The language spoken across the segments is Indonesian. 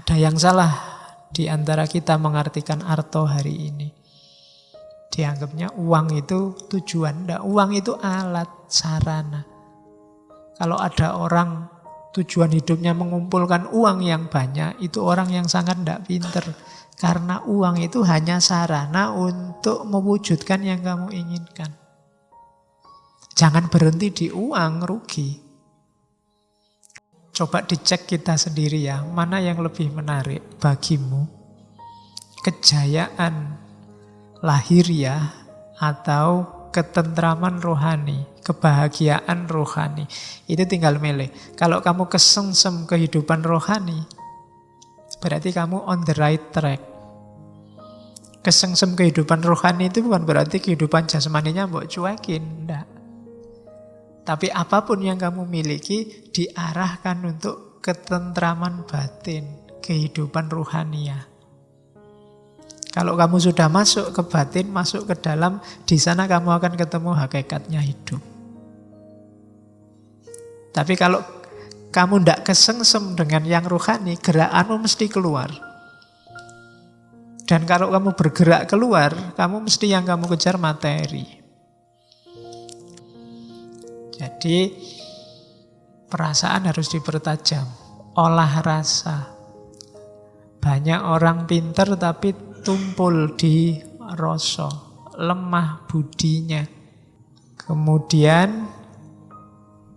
ada yang salah di antara kita mengartikan arto hari ini. Dianggapnya uang itu tujuan. Nggak, uang itu alat, sarana. Kalau ada orang tujuan hidupnya mengumpulkan uang yang banyak, itu orang yang sangat tidak pinter. Karena uang itu hanya sarana untuk mewujudkan yang kamu inginkan. Jangan berhenti di uang, rugi. Coba dicek kita sendiri ya, mana yang lebih menarik bagimu? Kejayaan lahiriah atau ketentraman rohani, kebahagiaan rohani. Itu tinggal milih. Kalau kamu kesengsem kehidupan rohani, berarti kamu on the right track. Kesengsem kehidupan rohani itu bukan berarti kehidupan jasmaninya mbok cuekin, enggak. Tapi apapun yang kamu miliki diarahkan untuk ketentraman batin, kehidupan rohania. Kalau kamu sudah masuk ke batin, masuk ke dalam, di sana kamu akan ketemu hakikatnya hidup. Tapi kalau kamu tidak kesengsem dengan yang rohani, gerakanmu mesti keluar. Dan kalau kamu bergerak keluar, kamu mesti yang kamu kejar materi. Jadi perasaan harus dipertajam, olah rasa. Banyak orang pinter tapi tumpul di rasa, lemah budinya. Kemudian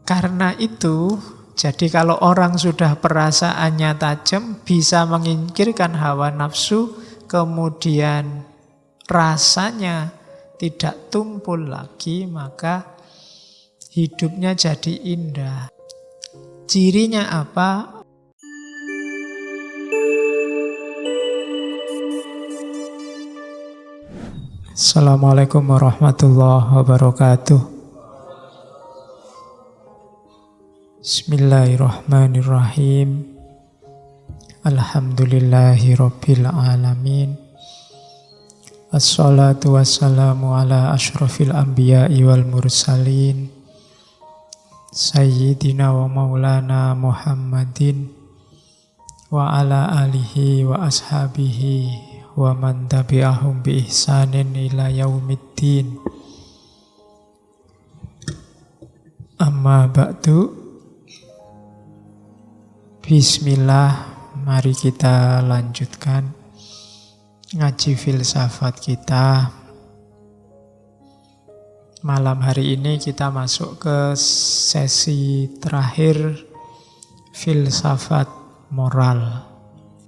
karena itu, jadi kalau orang sudah perasaannya tajam, bisa menyingkirkan hawa nafsu, kemudian rasanya tidak tumpul lagi, maka hidupnya jadi indah. Cirinya apa? Assalamualaikum warahmatullahi wabarakatuh. Bismillahirrahmanirrahim. Alhamdulillahi rabbil alamin. Assalatu wassalamu ala ashrafil anbiya'i wal mursalin. Sayyidina wa maulana Muhammadin wa ala alihi wa ashabihi wa man tabi'ahum bi ihsanin ila yaumiddin. Amma ba'du. Bismillah, mari kita lanjutkan ngaji filsafat kita. Malam hari ini kita masuk ke sesi terakhir filsafat moral.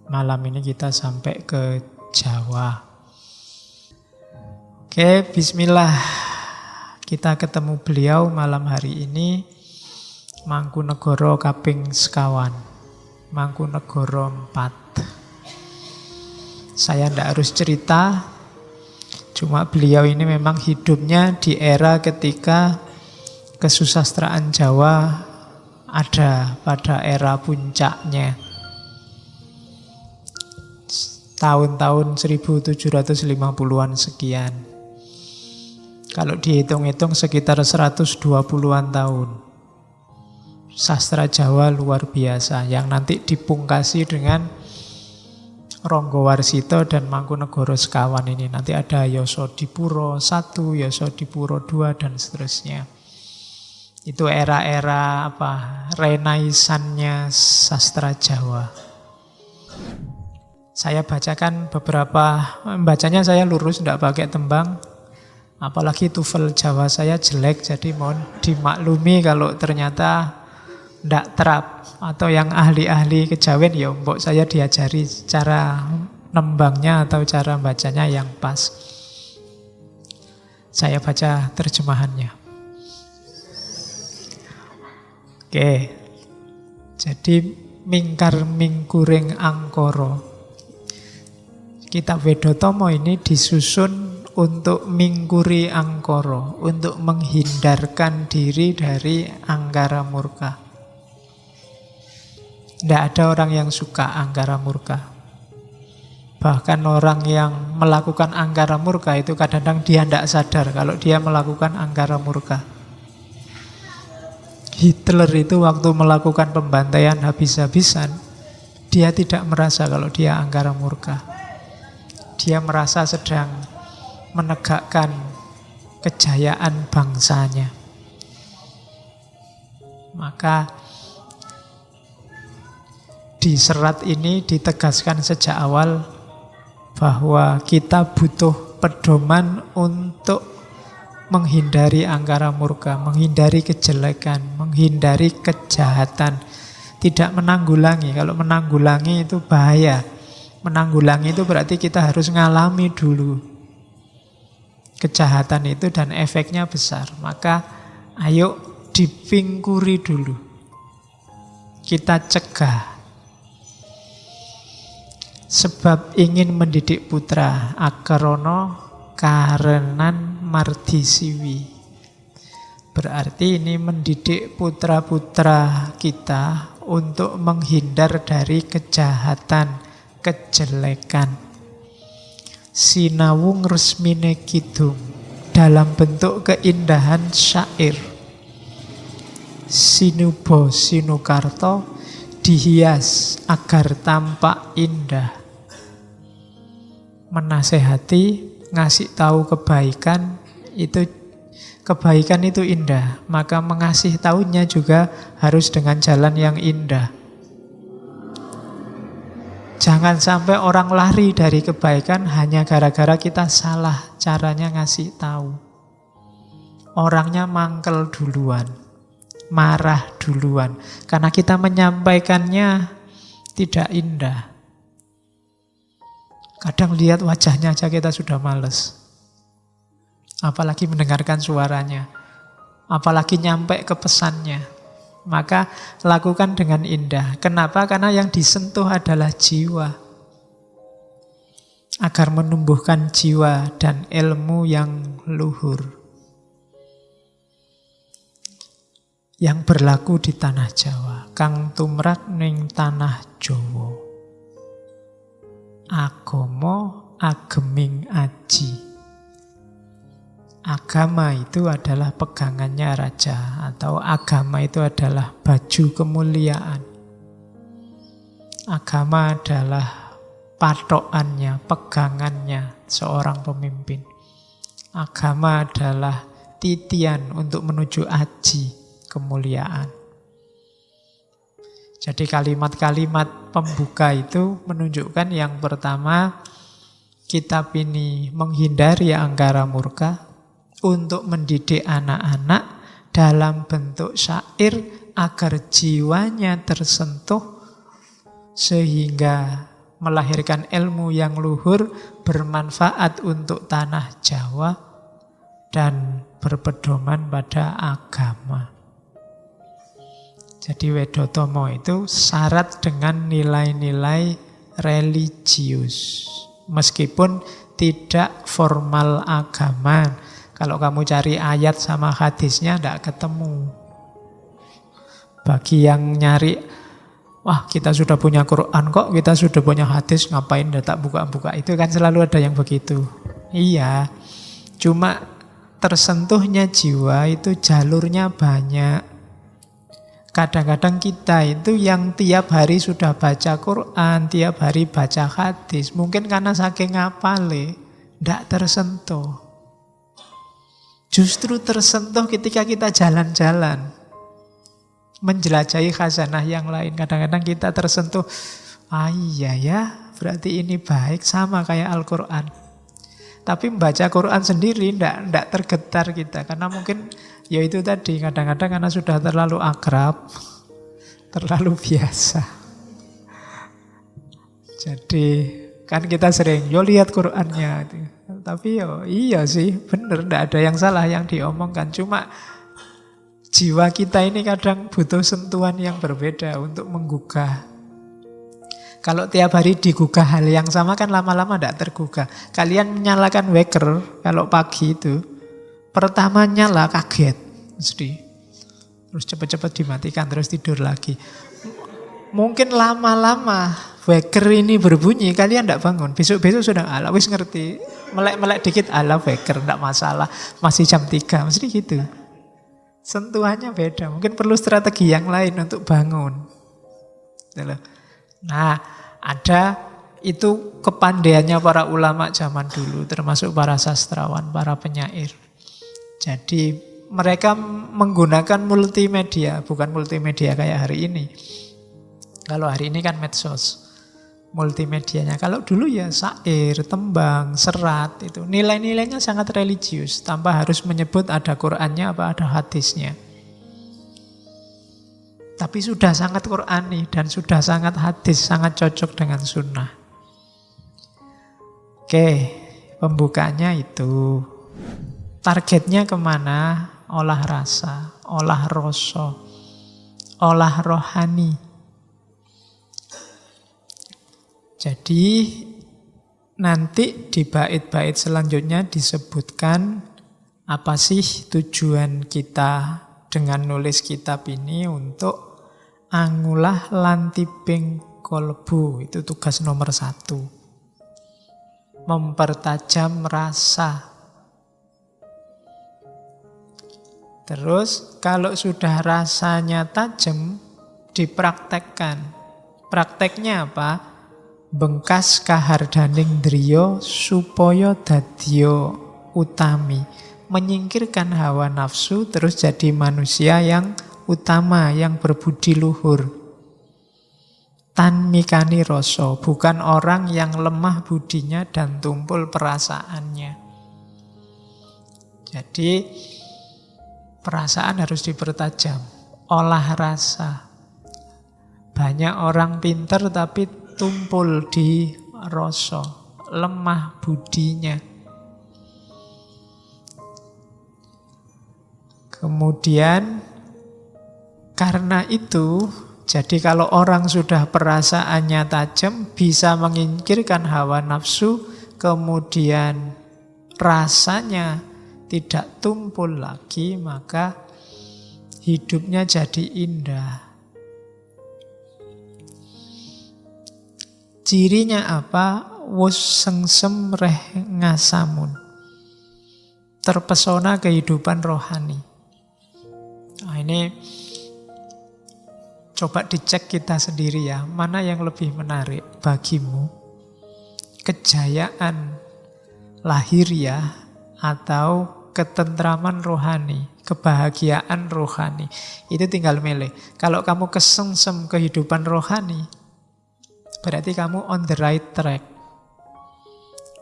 Malam ini kita sampai ke Jawa. Oke, bismillah. Kita ketemu beliau malam hari ini, Mangkunegara kaping sekawan, Mangkunegara 4. Saya tidak harus cerita, cuma beliau ini memang hidupnya di era ketika kesusastraan Jawa ada pada era puncaknya. Tahun-tahun 1750-an sekian. Kalau dihitung-hitung sekitar 120-an tahun. Sastra Jawa luar biasa yang nanti dipungkasi dengan Ranggawarsita dan Mangkunegara sekawan ini. Nanti ada Yasadipura I, Yasadipura II, dan seterusnya. Itu era-era renaisannya sastra Jawa. Saya bacakan beberapa, bacanya saya lurus, tidak pakai tembang. Apalagi TOEFL Jawa saya jelek, jadi mohon dimaklumi kalau ternyata tidak terap. Atau yang ahli-ahli kejawen, ya mbok saya diajari cara nembangnya atau cara bacanya yang pas. Saya baca terjemahannya. Oke, jadi mingkar mingkuring angkara. Kitab Wedotomo ini disusun untuk mingkuri angkara, untuk menghindarkan diri dari angkara murka. Tidak ada orang yang suka angkara murka. Bahkan orang yang melakukan angkara murka itu kadang-kadang dia tidak sadar kalau dia melakukan angkara murka. Hitler itu waktu melakukan pembantaian habis-habisan, Dia tidak merasa kalau dia angkara murka. Dia merasa sedang menegakkan kejayaan bangsanya. Maka di serat ini ditegaskan sejak awal bahwa kita butuh pedoman untuk menghindari angkara murka, menghindari kejelekan, menghindari kejahatan. Tidak menanggulangi. Kalau menanggulangi itu bahaya. Menanggulangi itu berarti kita harus ngalami dulu kejahatan itu dan efeknya besar. Maka ayo dipingkuri dulu. Kita cegah. Sebab ingin mendidik putra akarono karenan mardisiwi. Berarti ini mendidik putra-putra kita untuk menghindar dari kejahatan, kejelekan. Sinawung resmine kidung dalam bentuk keindahan syair. Sinubo sinukarto dihias agar tampak indah. Menasehati, ngasih tahu kebaikan itu indah, maka mengasih tahunya juga harus dengan jalan yang indah. Jangan sampai orang lari dari kebaikan hanya gara-gara kita salah caranya ngasih tahu. Orangnya mangkel duluan, marah duluan, karena kita menyampaikannya tidak indah. Kadang lihat wajahnya aja kita sudah males. Apalagi mendengarkan suaranya. Apalagi nyampe ke pesannya. Maka lakukan dengan indah. Kenapa? Karena yang disentuh adalah jiwa. Agar menumbuhkan jiwa dan ilmu yang luhur. Yang berlaku di tanah Jawa. Kang tumrap ning tanah Jawa. Agama ageming aji. Agama itu adalah pegangannya raja, atau agama itu adalah baju kemuliaan. Agama adalah patokannya, pegangannya seorang pemimpin. Agama adalah titian untuk menuju aji, kemuliaan. Jadi kalimat-kalimat pembuka itu menunjukkan yang pertama, kitab ini menghindari angkara murka untuk mendidik anak-anak dalam bentuk syair agar jiwanya tersentuh sehingga melahirkan ilmu yang luhur bermanfaat untuk tanah Jawa dan berpedoman pada agama. Jadi Wedotomo itu syarat dengan nilai-nilai religius. Meskipun tidak formal agama. Kalau kamu cari ayat sama hadisnya tidak ketemu. Bagi yang nyari, wah kita sudah punya Quran kok, kita sudah punya hadis, ngapain tak buka-buka. Itu kan selalu ada yang begitu. Iya, cuma tersentuhnya jiwa itu jalurnya banyak. Kadang-kadang kita itu yang tiap hari sudah baca Quran, tiap hari baca hadis, mungkin karena saking ngapale, tidak tersentuh. Justru tersentuh ketika kita jalan-jalan, menjelajahi khazanah yang lain. Kadang-kadang kita tersentuh, iya ya, berarti ini baik, sama kayak Al-Quran. Tapi membaca Quran sendiri tidak tergetar kita, karena mungkin ya itu tadi, kadang-kadang karena sudah terlalu akrab, terlalu biasa. Jadi kan kita sering, yo lihat Qurannya. Tapi yo iya sih, benar, tidak ada yang salah yang diomongkan. Cuma jiwa kita ini kadang butuh sentuhan yang berbeda untuk menggugah. Kalau tiap hari digugah hal yang sama kan lama-lama tidak tergugah. Kalian menyalakan waker kalau pagi itu, pertama nyala kaget, mesti. Terus cepat-cepat dimatikan, terus tidur lagi. Mungkin lama-lama waker ini berbunyi, kalian tidak bangun. Besok-besok sudah ala, wis ngerti. Melek-melek dikit ala waker, tidak masalah. Masih jam 3, mesti gitu. Sentuhannya beda, mungkin perlu strategi yang lain untuk bangun. Nah, ada itu kepandaiannya para ulama zaman dulu, termasuk para sastrawan, para penyair. Jadi mereka menggunakan multimedia, bukan multimedia kayak hari ini. Kalau hari ini kan medsos, multimedianya. Kalau dulu ya syair, tembang, serat, itu nilai-nilainya sangat religius, tanpa harus menyebut ada Qur'annya apa ada hadisnya. Tapi sudah sangat Qur'ani dan sudah sangat hadis, sangat cocok dengan sunnah. Oke, pembukanya itu. Targetnya kemana? Olah rasa, olah rasa, olah rohani. Jadi nanti di bait-bait selanjutnya disebutkan apa sih tujuan kita dengan nulis kitab ini untuk angulah lantiping kolbu. Itu tugas nomor 1. Mempertajam rasa. Terus kalau sudah rasanya tajam, dipraktekkan. Prakteknya apa? Bengkas kahardaning driya supaya dadya utami. Menyingkirkan hawa nafsu terus jadi manusia yang utama, yang berbudi luhur. Tan mikani rasa, bukan orang yang lemah budinya dan tumpul perasaannya. Jadi perasaan harus dipertajam, olah rasa. Banyak orang pinter tapi tumpul di rasa, lemah budinya. Kemudian karena itu, jadi kalau orang sudah perasaannya tajam, bisa menyingkirkan hawa nafsu, kemudian rasanya tidak tumpul lagi, maka hidupnya jadi indah. Cirinya apa? Wus sengsem reh ngasamun. Terpesona kehidupan rohani. Nah, ini coba dicek kita sendiri ya, mana yang lebih menarik bagimu? Kejayaan lahiriah atau ketentraman rohani, kebahagiaan rohani. Itu tinggal milih. Kalau kamu kesengsem kehidupan rohani, berarti kamu on the right track.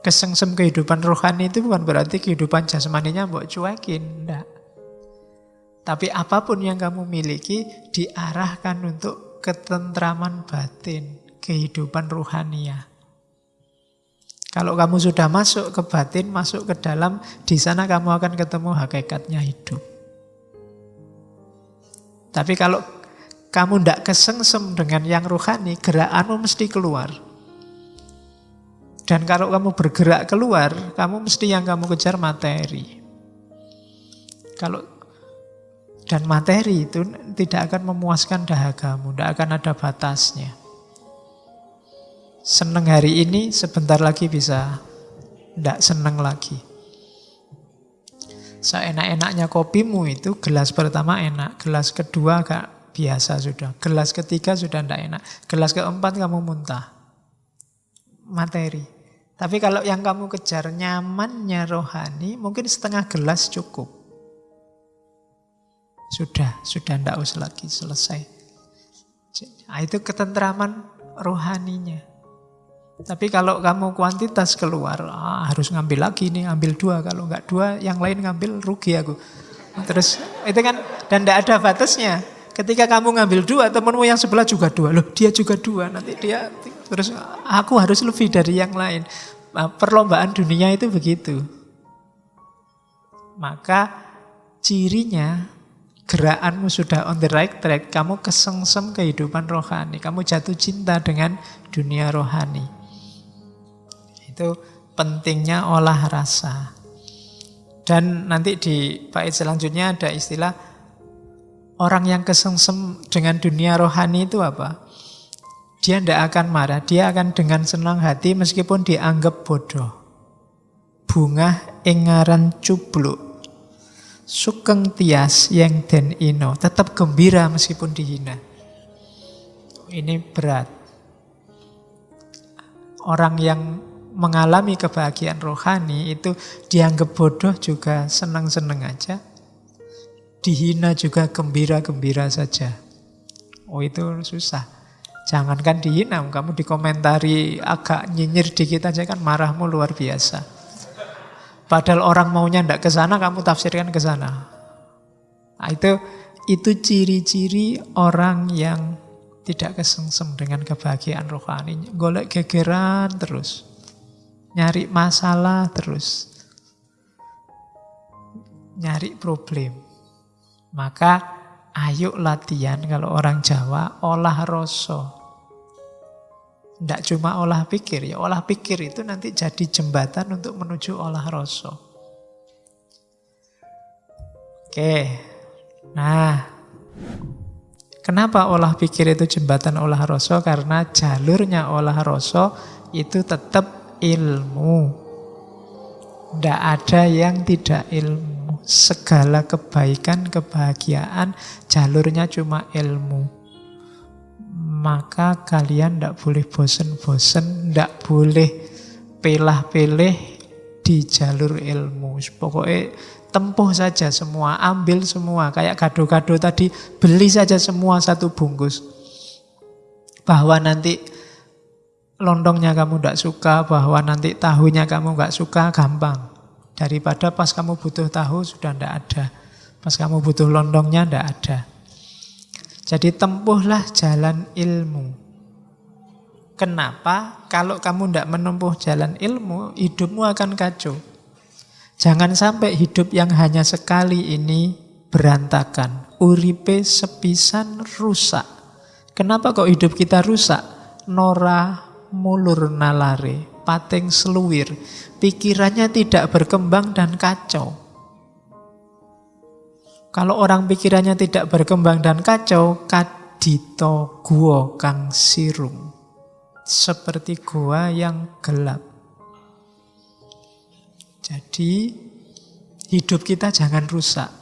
Kesengsem kehidupan rohani itu bukan berarti kehidupan jasmaninya mbok cuekin, enggak. Tapi apapun yang kamu miliki diarahkan untuk ketentraman batin, kehidupan rohania. Kalau kamu sudah masuk ke batin, masuk ke dalam, di sana kamu akan ketemu hakikatnya hidup. Tapi kalau kamu tidak kesengsem dengan yang rohani, gerakanmu mesti keluar. Dan kalau kamu bergerak keluar, kamu mesti yang kamu kejar materi. Dan materi itu tidak akan memuaskan dahagamu, tidak akan ada batasnya. Seneng hari ini, sebentar lagi bisa tidak seneng lagi. Seenak-enaknya kopimu itu, gelas pertama enak, gelas kedua agak biasa sudah, gelas ketiga sudah tidak enak, gelas keempat kamu muntah. Materi. Tapi kalau yang kamu kejar nyamannya rohani, mungkin setengah gelas cukup. Sudah tidak usah lagi, selesai. Nah, itu ketentraman rohaninya. Tapi kalau kamu kuantitas keluar, harus ngambil lagi nih, ambil 2. Kalau enggak 2, yang lain ngambil, rugi aku. Terus itu kan, dan tidak ada batasnya. Ketika kamu ngambil 2, temanmu yang sebelah juga 2. Loh, dia juga 2. Nanti dia, terus aku harus lebih dari yang lain. Nah, perlombaan dunia itu begitu. Maka cirinya, gerakanmu sudah on the right track, kamu kesengsem kehidupan rohani, kamu jatuh cinta dengan dunia rohani. Itu pentingnya olah rasa. Dan nanti di bait selanjutnya ada istilah orang yang kesengsem dengan dunia rohani itu apa? Dia tidak akan marah, dia akan dengan senang hati meskipun dianggap bodoh. Bungah engaran cubluk, sukeng tias yang den ino, tetap gembira meskipun dihina. Ini berat. Orang yang mengalami kebahagiaan rohani itu dianggap bodoh juga senang-senang aja. Dihina juga gembira-gembira saja. Oh, itu susah. Jangankan dihina, kamu dikomentari agak nyinyir dikit aja kan marahmu luar biasa. Padahal orang maunya ndak ke sana, kamu tafsirkan ke sana. Nah, itu ciri-ciri orang yang tidak kesengsem dengan kebahagiaan rohani. Golek gegeran terus. Nyari masalah terus. Nyari problem. Maka ayo latihan, kalau orang Jawa, olah rasa. Tidak cuma olah pikir, ya olah pikir itu nanti jadi jembatan untuk menuju olah rasa. Oke, nah kenapa olah pikir itu jembatan olah rasa? Karena jalurnya olah rasa itu tetap ilmu. Tidak ada yang tidak ilmu. Segala kebaikan, kebahagiaan, jalurnya cuma ilmu. Maka kalian tidak boleh bosen-bosen, tidak boleh pelah-peleh di jalur ilmu. Pokoknya tempuh saja semua, ambil semua. Kayak gado-gado tadi, beli saja semua satu bungkus. Bahwa nanti lontongnya kamu tidak suka, bahwa nanti tahunya kamu nggak suka, gampang. Daripada pas kamu butuh tahu sudah tidak ada. Pas kamu butuh lontongnya tidak ada. Jadi tempuhlah jalan ilmu. Kenapa? Kalau kamu tidak menempuh jalan ilmu, hidupmu akan kacau. Jangan sampai hidup yang hanya sekali ini berantakan. Uripe sepisan rusak. Kenapa kok hidup kita rusak? Nora mulur nalare, pating seluwir. Pikirannya tidak berkembang dan kacau. Kalau orang pikirannya tidak berkembang dan kacau, kadito gua kang sirung. Seperti gua yang gelap. Jadi hidup kita jangan rusak.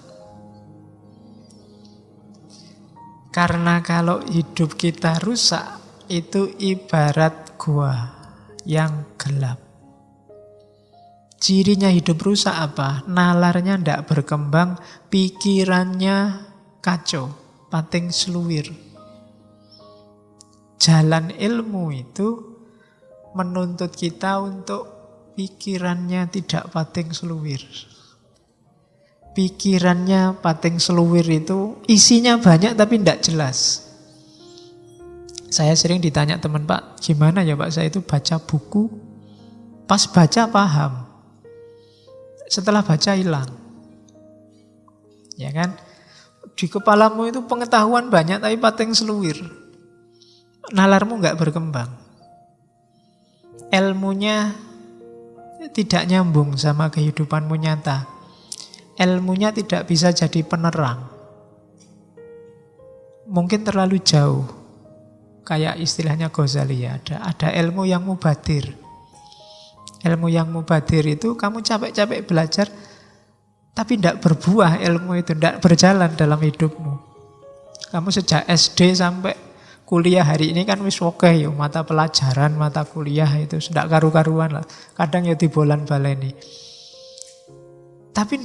Karena kalau hidup kita rusak, itu ibarat gua yang gelap. Cirinya hidup rusak apa? Nalarnya tidak berkembang, pikirannya kacau, pating seluwir. Jalan ilmu itu menuntut kita untuk pikirannya tidak pating seluwir. Pikirannya pating seluwir itu isinya banyak tapi tidak jelas. Saya sering ditanya teman, Pak, gimana ya Pak, saya itu baca buku, pas baca paham. Setelah baca hilang. Ya kan? Di kepalamu itu pengetahuan banyak tapi pating seluwir. Nalarmu nggak berkembang. Ilmunya tidak nyambung sama kehidupanmu nyata. Ilmunya tidak bisa jadi penerang. Mungkin terlalu jauh. Kayak istilahnya Ghazali ya, ada ilmu yang mubadir. Ilmu yang mubadir itu kamu capek-capek belajar, tapi tidak berbuah ilmu itu, tidak berjalan dalam hidupmu. Kamu sejak SD sampai kuliah hari ini kan wis oke ya, mata pelajaran, mata kuliah itu sudah karu-karuan lah. Kadang ya dibolan baleni. Tapi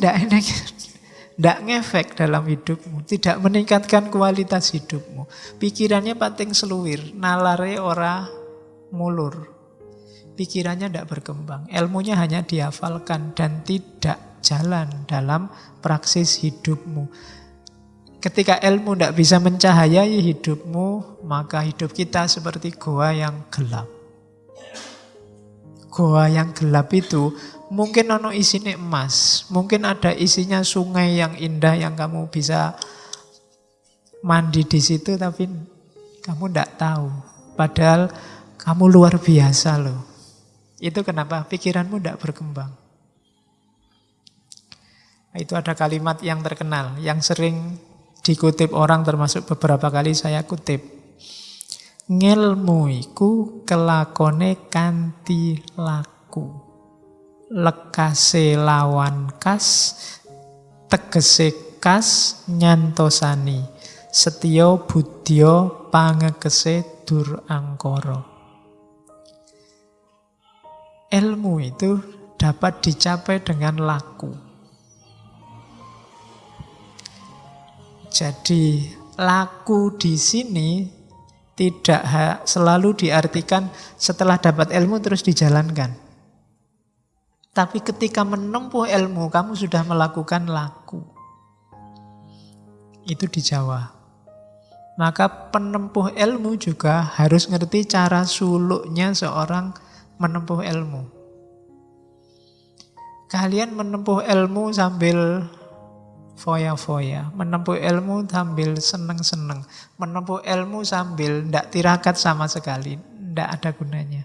tidak ngefek dalam hidupmu, tidak meningkatkan kualitas hidupmu. Pikirannya pating seluwir, nalare ora mulur. Pikirannya tidak berkembang, ilmunya hanya dihafalkan dan tidak jalan dalam praksis hidupmu. Ketika ilmu tidak bisa mencahayai hidupmu, maka hidup kita seperti goa yang gelap. Goa yang gelap itu mungkin ono isinya emas, mungkin ada isinya sungai yang indah yang kamu bisa mandi di situ, tapi kamu tidak tahu. Padahal kamu luar biasa loh. Itu kenapa pikiranmu tidak berkembang. Itu ada kalimat yang terkenal, yang sering dikutip orang, termasuk beberapa kali saya kutip. Ngilmu iku kelakone kanthi laku. Lekase lawan kas, tegese kas nyantosani. Setya budya pangekese dur angkara. ilmu itu dapat dicapai dengan laku. Jadi laku di sini tidak selalu diartikan setelah dapat ilmu terus dijalankan. Tapi ketika menempuh ilmu, kamu sudah melakukan laku. Itu di Jawa. Maka penempuh ilmu juga harus ngerti cara suluknya seorang menempuh ilmu. Kalian menempuh ilmu sambil foya-foya, menempuh ilmu sambil seneng-seneng, menempuh ilmu sambil tidak tirakat sama sekali, tidak ada gunanya.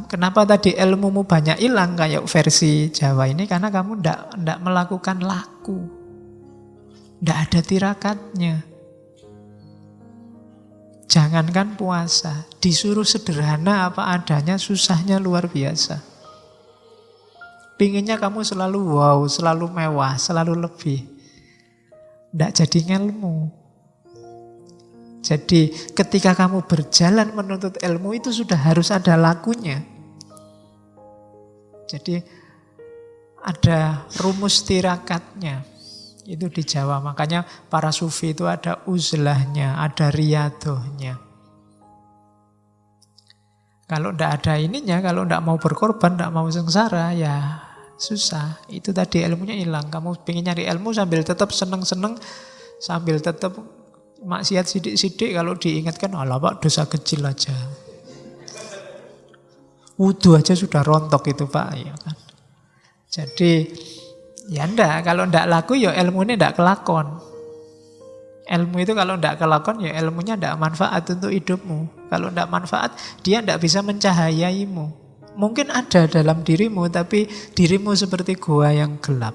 Kenapa tadi ilmumu banyak hilang kayak versi Jawa ini? Karena kamu tidak melakukan laku, tidak ada tirakatnya. Jangankan puasa, disuruh sederhana apa adanya, susahnya luar biasa. Pinginnya kamu selalu wow, selalu mewah, selalu lebih. Tidak jadi ngelmu. Jadi ketika kamu berjalan menuntut ilmu itu sudah harus ada lakunya. Jadi ada rumus tirakatnya. Itu di Jawa. Makanya para sufi itu ada uzlahnya, ada riyadohnya. Kalau tidak ada ininya, kalau tidak mau berkorban, tidak mau sengsara, ya susah. Itu tadi ilmunya hilang. Kamu pengen nyari ilmu sambil tetap seneng-seneng, sambil tetap maksiat sidik-sidik, kalau diingatkan, alah Pak, dosa kecil aja. Wudu aja sudah rontok itu Pak. Ya kan? Jadi, ya enggak, kalau enggak laku ya ilmunya enggak kelakon. Ilmu itu kalau enggak kelakon ya ilmunya enggak manfaat untuk hidupmu. Kalau enggak manfaat, dia enggak bisa mencahayaimu. Mungkin ada dalam dirimu, tapi dirimu seperti gua yang gelap.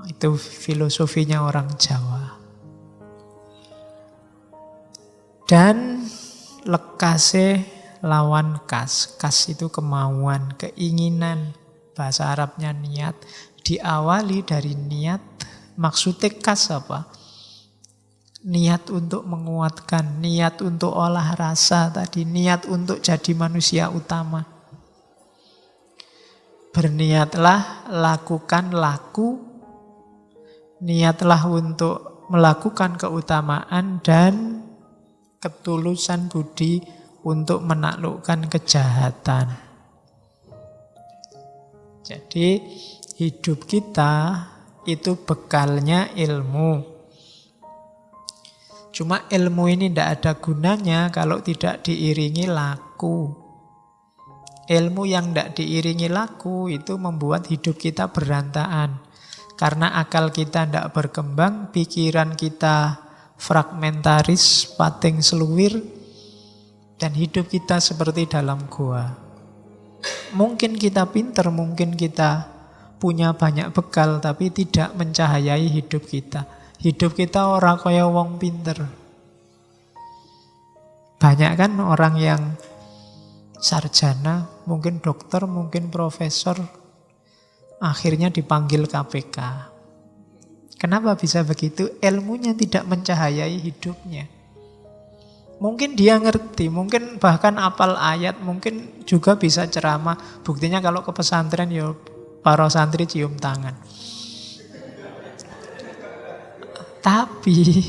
Itu filosofinya orang Jawa. Dan lekase lawan kas. Kas itu kemauan, keinginan. Bahasa Arabnya niat. Diawali dari niat. Maksudnya kas apa? Niat untuk menguatkan, niat untuk olah rasa tadi, niat untuk jadi manusia utama. Berniatlah, lakukan laku, niatlah untuk melakukan keutamaan dan ketulusan budi untuk menaklukkan kejahatan. Jadi hidup kita itu bekalnya ilmu. Cuma ilmu ini tidak ada gunanya kalau tidak diiringi laku. Ilmu yang tidak diiringi laku itu membuat hidup kita berantakan. Karena akal kita tidak berkembang, pikiran kita fragmentaris, pating seluwir, dan hidup kita seperti dalam gua. Mungkin kita pinter, mungkin kita punya banyak bekal, tapi tidak mencahayai hidup kita. Hidup kita orang kaya wong pinter. Banyak kan orang yang sarjana, mungkin dokter, mungkin profesor, akhirnya dipanggil KPK. Kenapa bisa begitu? Ilmunya tidak mencahayai hidupnya. Mungkin dia ngerti, mungkin bahkan apal ayat, mungkin juga bisa ceramah. Buktinya kalau ke pesantren ya para santri cium tangan. Tapi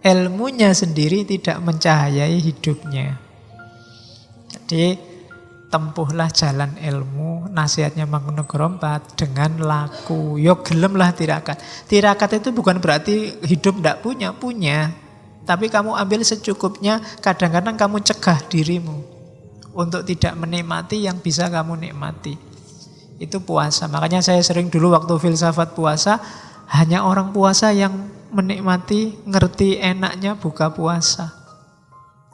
ilmunya sendiri tidak mencahayai hidupnya. Jadi tempuhlah jalan ilmu, nasihatnya Mangkunegoro IV, dengan laku. Yo gelemlah tirakat. Tirakat itu bukan berarti hidup tidak punya. Tapi kamu ambil secukupnya, kadang-kadang kamu cegah dirimu untuk tidak menikmati yang bisa kamu nikmati. Itu puasa. Makanya saya sering dulu waktu filsafat puasa, hanya orang puasa yang menikmati, ngerti enaknya buka puasa.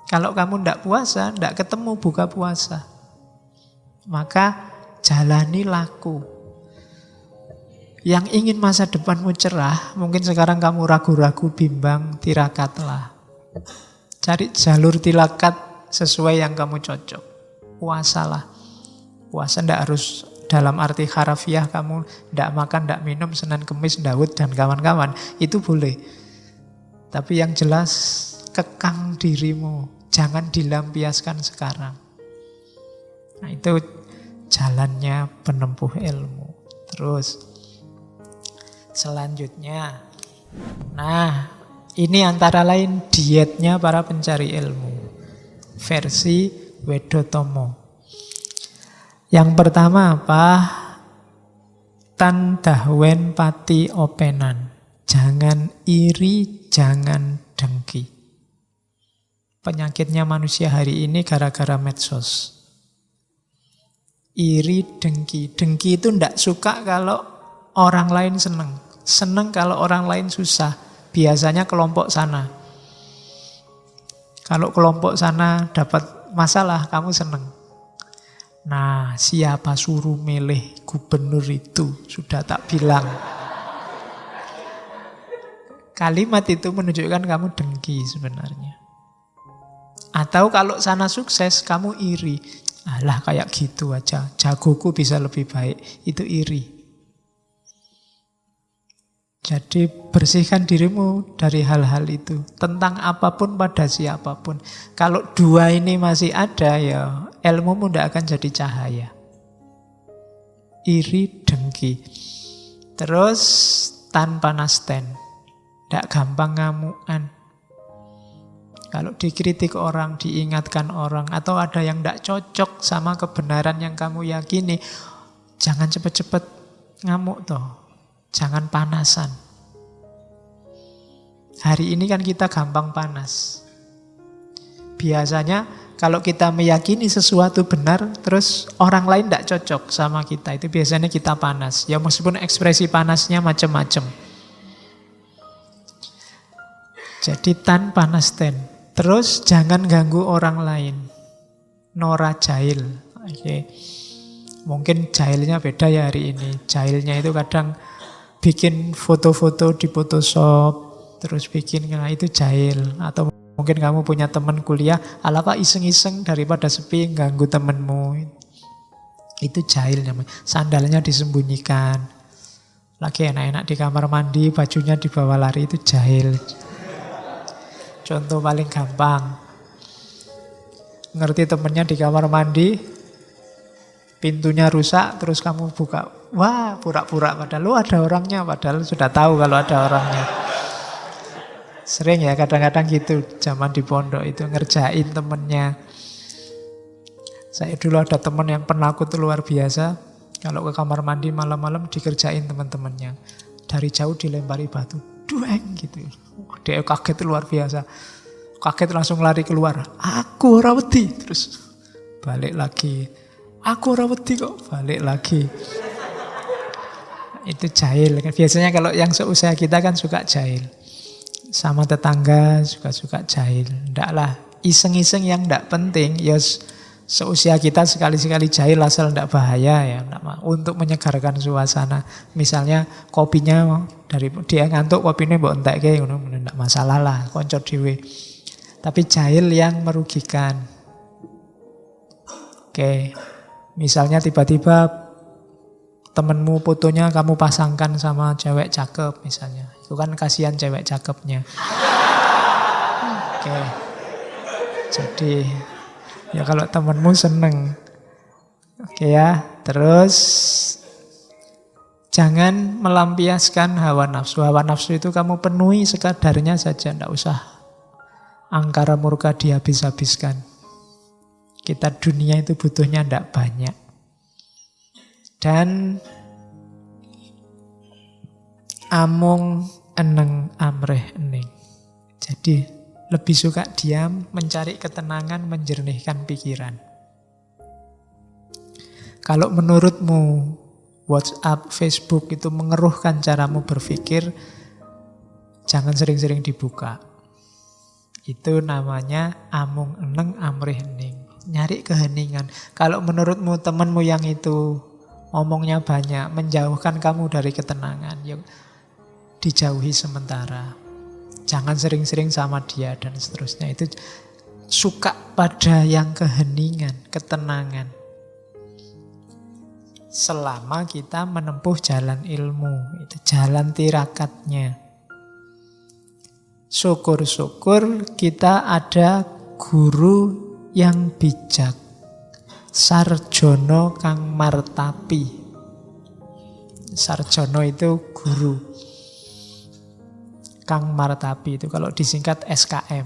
Kalau kamu tidak puasa, tidak ketemu buka puasa. Maka jalani laku. Yang ingin masa depanmu cerah, mungkin sekarang kamu ragu-ragu, bimbang, tirakatlah. Cari jalur tirakat sesuai yang kamu cocok. Puasalah. Puasa tidak harus dalam arti harafiah kamu tidak makan, tidak minum, Senin, Kemis, Daud, dan kawan-kawan. Itu boleh. Tapi yang jelas kekang dirimu. jangan dilampiaskan sekarang. Nah, itu jalannya penempuh ilmu. Terus selanjutnya, nah ini antara lain dietnya para pencari ilmu versi Wedotomo. Yang pertama apa? Tan dahwen pati openan. Jangan iri, jangan dengki. Penyakitnya manusia hari ini gara-gara medsos. Iri, dengki. Dengki itu tidak suka kalau orang lain senang. Senang kalau orang lain susah. Biasanya kelompok sana. Kalau kelompok sana dapat masalah, kamu senang. Nah, siapa suruh milih gubernur itu? Sudah tak bilang. Kalimat itu menunjukkan kamu dengki sebenarnya. Atau kalau sana sukses, kamu iri. Alah, kayak gitu aja. Jagoku bisa lebih baik. Itu iri. Jadi bersihkan dirimu dari hal-hal itu. Tentang apapun pada siapapun. Kalau dua ini masih ada, ya ilmumu tidak akan jadi cahaya. Iri, dengki. Terus tanpa nasten. Tidak gampang ngamuan. Kalau dikritik orang, diingatkan orang, atau ada yang tidak cocok sama kebenaran yang kamu yakini, jangan cepat-cepat ngamuk toh. Jangan panasan. Hari ini kan kita gampang panas. Biasanya kalau kita meyakini sesuatu benar, terus orang lain tidak cocok sama kita, itu biasanya kita panas. Ya meskipun ekspresi panasnya macam-macam. Jadi tan panas ten. Terus jangan ganggu orang lain. Nora jahil. Oke. Mungkin jahilnya beda ya hari ini. Jahilnya itu kadang bikin foto-foto di Photoshop, terus bikin, nah itu jahil. Atau mungkin kamu punya teman kuliah, ala pak iseng-iseng daripada sepi ganggu temenmu. Itu jahil namanya. Sandalnya disembunyikan. Lagi enak-enak di kamar mandi, bajunya dibawa lari, itu jahil. Contoh paling gampang. Ngerti temennya di kamar mandi, pintunya rusak, terus kamu buka. Wah, pura-pura padahal lu ada orangnya, padahal sudah tahu kalau ada orangnya. Sering ya kadang-kadang gitu, zaman di pondok itu ngerjain temennya. Saya dulu ada teman yang penakut luar biasa. Kalau ke kamar mandi malam-malam dikerjain teman-temannya. Dari jauh dilempari batu, dueng gitu. Dia kaget luar biasa. Kaget langsung lari keluar. Aku ora wedi. Terus balik lagi. Aku ora wedi kok, balik lagi. Itu jahil. Biasanya kalau yang seusia kita kan suka jahil. Sama tetangga suka jahil. Ndaklah iseng-iseng yang ndak penting. Ya seusia kita sekali-sekali jahil asal ndak bahaya ya. Untuk menyegarkan suasana. Misalnya kopinya dari dia ngantuk, kopinya mbok entekke ngono ndak masalah lah, konco dhewe. Tapi jahil yang merugikan. Oke. Misalnya tiba-tiba temenmu fotonya kamu pasangkan sama cewek cakep misalnya. Itu kan kasihan cewek cakepnya. Oke. Jadi ya kalau temenmu seneng. Oke ya. Terus jangan melampiaskan hawa nafsu. Hawa nafsu itu kamu penuhi sekadarnya saja. Tidak usah angkara murka dihabis-habiskan. Kita dunia itu butuhnya tidak banyak. Dan amung eneng amreh ening. Jadi lebih suka diam, mencari ketenangan, menjernihkan pikiran. Kalau menurutmu WhatsApp, Facebook itu mengeruhkan caramu berpikir, jangan sering-sering dibuka. Itu namanya amung eneng amrih ening. Nyari keheningan. Kalau menurutmu temanmu yang itu ngomongnya banyak, menjauhkan kamu dari ketenangan, ya dijauhi sementara. Jangan sering-sering sama dia dan seterusnya. Itu suka pada yang keheningan, ketenangan. Selama kita menempuh jalan ilmu, itu jalan tirakatnya. Syukur-syukur kita ada guru yang bijak, sarjono kang martapi. Sarjono itu guru, kang martapi itu kalau disingkat SKM.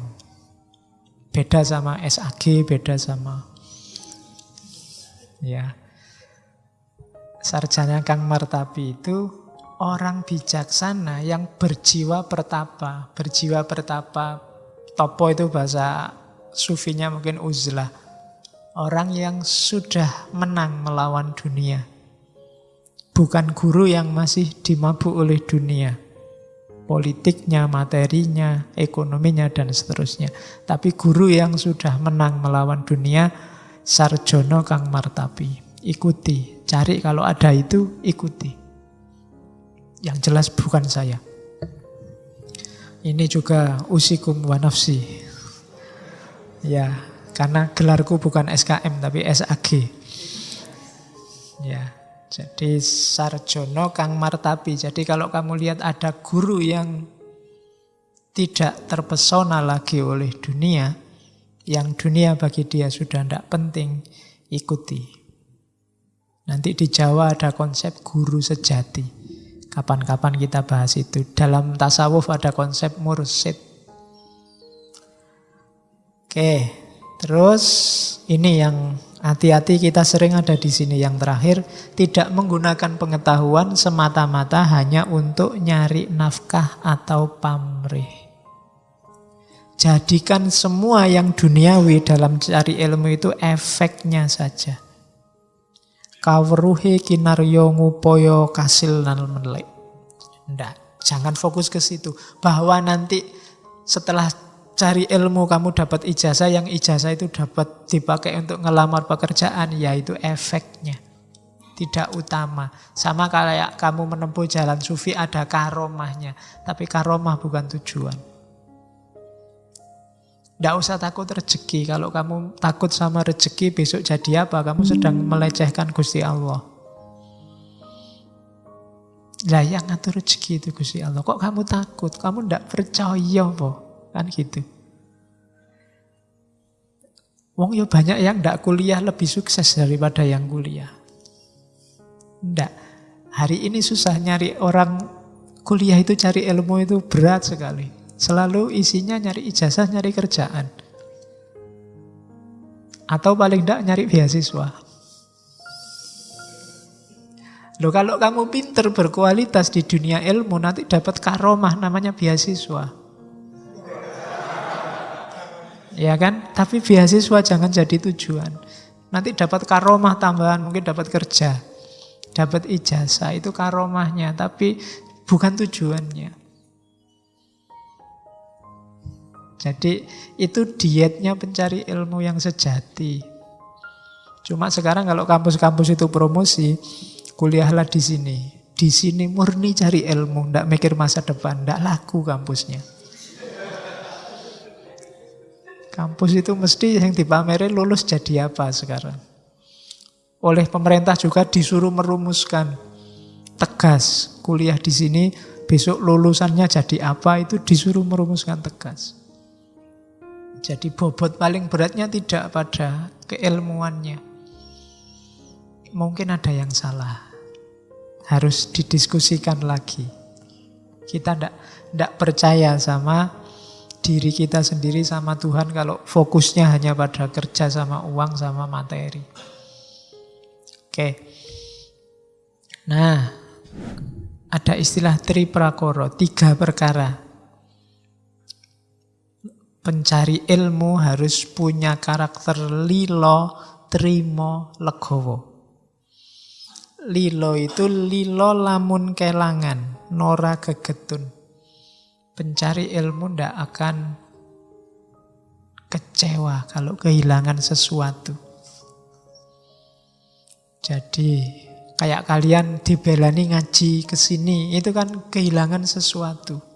Beda sama SAG, beda sama ya. Sarjana kang martapi itu orang bijaksana yang berjiwa pertapa. Berjiwa pertapa, topo itu bahasa sufinya mungkin uzlah. Orang yang sudah menang melawan dunia. Bukan guru yang masih dimabuk oleh dunia. Politiknya, materinya, ekonominya, dan seterusnya. Tapi guru yang sudah menang melawan dunia, sarjono kang martapi. Ikuti, cari kalau ada itu, ikuti. Yang jelas bukan saya. Ini juga usikum wa nafsi. Ya, karena gelarku bukan SKM tapi SAG. Ya, jadi sarjono kang martapi. Jadi kalau kamu lihat ada guru yang tidak terpesona lagi oleh dunia, yang dunia bagi dia sudah tidak penting, ikuti. Nanti di Jawa ada konsep guru sejati. Kapan-kapan kita bahas itu. Dalam tasawuf ada konsep mursyid. Oke, terus ini yang hati-hati kita sering ada di sini yang terakhir, tidak menggunakan pengetahuan semata-mata hanya untuk nyari nafkah atau pamrih. Jadikan semua yang duniawi dalam cari ilmu itu efeknya saja. Kawruhe kinaryo ngupoyo kasil nal melek. Nggak, jangan fokus ke situ. Bahwa nanti setelah cari ilmu kamu dapat ijazah, yang ijazah itu dapat dipakai untuk ngelamar pekerjaan, yaitu efeknya. Tidak utama. Sama kayak kamu menempuh jalan sufi ada karomahnya. Tapi karomah bukan tujuan. Tidak usah takut rezeki. Kalau kamu takut sama rezeki besok jadi apa? Kamu sedang melecehkan Gusti Allah. Lah yang ngatur rezeki itu Gusti Allah. Kok kamu takut? Kamu tidak percaya po? Kan gitu. Wong ya banyak yang tidak kuliah lebih sukses daripada yang kuliah. Tidak. Hari ini susah nyari orang kuliah itu, cari ilmu itu berat sekali. Selalu isinya nyari ijazah, nyari kerjaan. Atau paling tidak nyari beasiswa. Loh, kalau kamu pinter berkualitas di dunia ilmu, nanti dapat karomah namanya beasiswa. Ya kan? Tapi beasiswa jangan jadi tujuan. Nanti dapat karomah tambahan, mungkin dapat kerja. Dapat ijazah, itu karomahnya. Tapi bukan tujuannya. Jadi itu dietnya pencari ilmu yang sejati. Cuma sekarang kalau kampus-kampus itu promosi, kuliahlah di sini. Di sini murni cari ilmu, ndak mikir masa depan, ndak laku kampusnya. Kampus itu mesti yang dipamerin lulus jadi apa sekarang. Oleh pemerintah juga disuruh merumuskan tegas, kuliah di sini besok lulusannya jadi apa, itu disuruh merumuskan tegas. Jadi bobot paling beratnya tidak pada keilmuannya. Mungkin ada yang salah. Harus didiskusikan lagi. Kita tidak percaya sama diri kita sendiri, sama Tuhan kalau fokusnya hanya pada kerja sama uang sama materi. Oke. Nah, ada istilah triprakara, 3 perkara. Pencari ilmu harus punya karakter lilo, trimo, legowo. Lilo itu lilo lamun kelangan, nora gegetun. Pencari ilmu ndak akan kecewa kalau kehilangan sesuatu. Jadi kayak kalian dibelani ngaji ke sini, itu kan kehilangan sesuatu.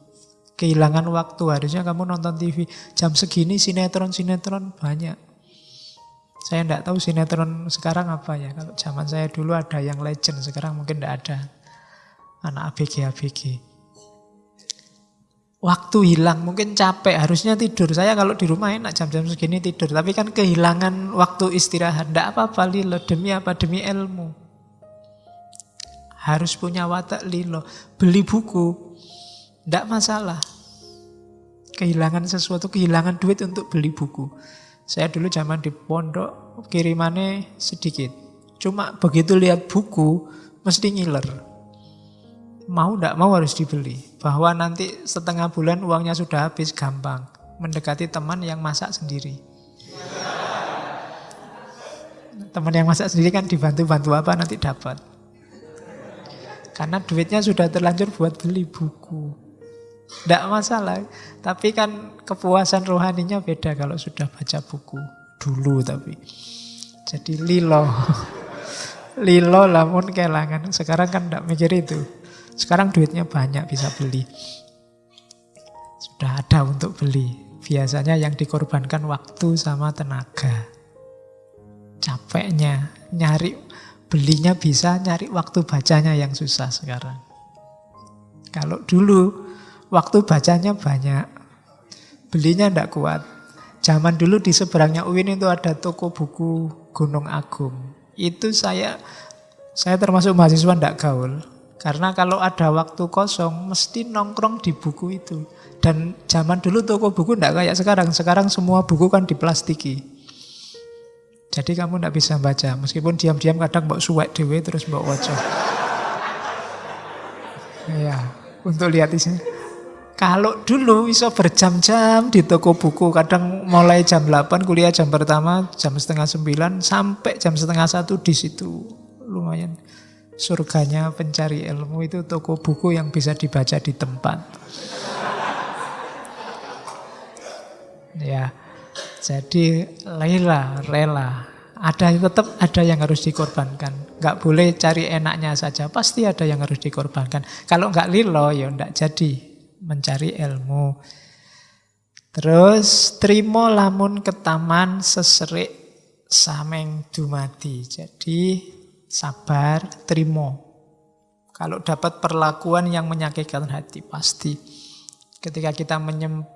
Kehilangan waktu, harusnya kamu nonton TV jam segini, sinetron banyak. Saya tidak tahu sinetron sekarang apa ya. Kalau zaman saya dulu ada yang legend, sekarang mungkin tidak ada. Anak ABG. Waktu hilang, mungkin capek, harusnya tidur. Saya kalau di rumah enak jam-jam segini tidur. Tapi kan kehilangan waktu istirahat. Tidak apa-apa lilo, demi apa? Demi ilmu. Harus punya watak lilo. Beli buku, tidak masalah. Kehilangan sesuatu, kehilangan duit untuk beli buku. Saya dulu zaman di pondok, kirimannya sedikit. Cuma begitu lihat buku, mesti ngiler. Mau tidak mau harus dibeli. Bahwa nanti setengah bulan uangnya sudah habis, gampang. Mendekati teman yang masak sendiri. Teman yang masak sendiri kan dibantu-bantu apa nanti dapat. Karena duitnya sudah terlanjur buat beli buku. Tidak masalah. Tapi kan kepuasan rohaninya beda kalau sudah baca buku. Dulu tapi. Jadi lilo. Lilo lamun kelangan. Sekarang kan tidak mikir itu. Sekarang duitnya banyak bisa beli. Sudah ada untuk beli. Biasanya yang dikorbankan waktu sama tenaga. Capeknya nyari, belinya bisa, nyari waktu bacanya yang susah sekarang. Kalau dulu waktu bacanya banyak, belinya tidak kuat. Zaman dulu di seberangnya UIN itu ada toko buku Gunung Agung. Itu saya termasuk mahasiswa tidak gaul. Karena kalau ada waktu kosong, mesti nongkrong di buku itu. Dan zaman dulu toko buku tidak kayak sekarang. Sekarang semua buku kan diplastiki. Jadi kamu tidak bisa baca. Meskipun diam-diam kadang mbok suwek dewe terus mbok waca. Ya, untuk lihat isinya. Kalau dulu bisa berjam-jam di toko buku. Kadang mulai jam 8, kuliah jam pertama, jam setengah 9, sampai jam setengah 1 di situ. Lumayan. Surganya pencari ilmu itu toko buku yang bisa dibaca di tempat. Ya, jadi rela. Tetap ada yang harus dikorbankan. Nggak boleh cari enaknya saja. Pasti ada yang harus dikorbankan. Kalau nggak lilo, ya nggak jadi mencari ilmu. Terus trimo lamun ketaman seserik sameng dumadi. Jadi sabar, trimo. Kalau dapat perlakuan yang menyakitkan hati, pasti. Ketika kita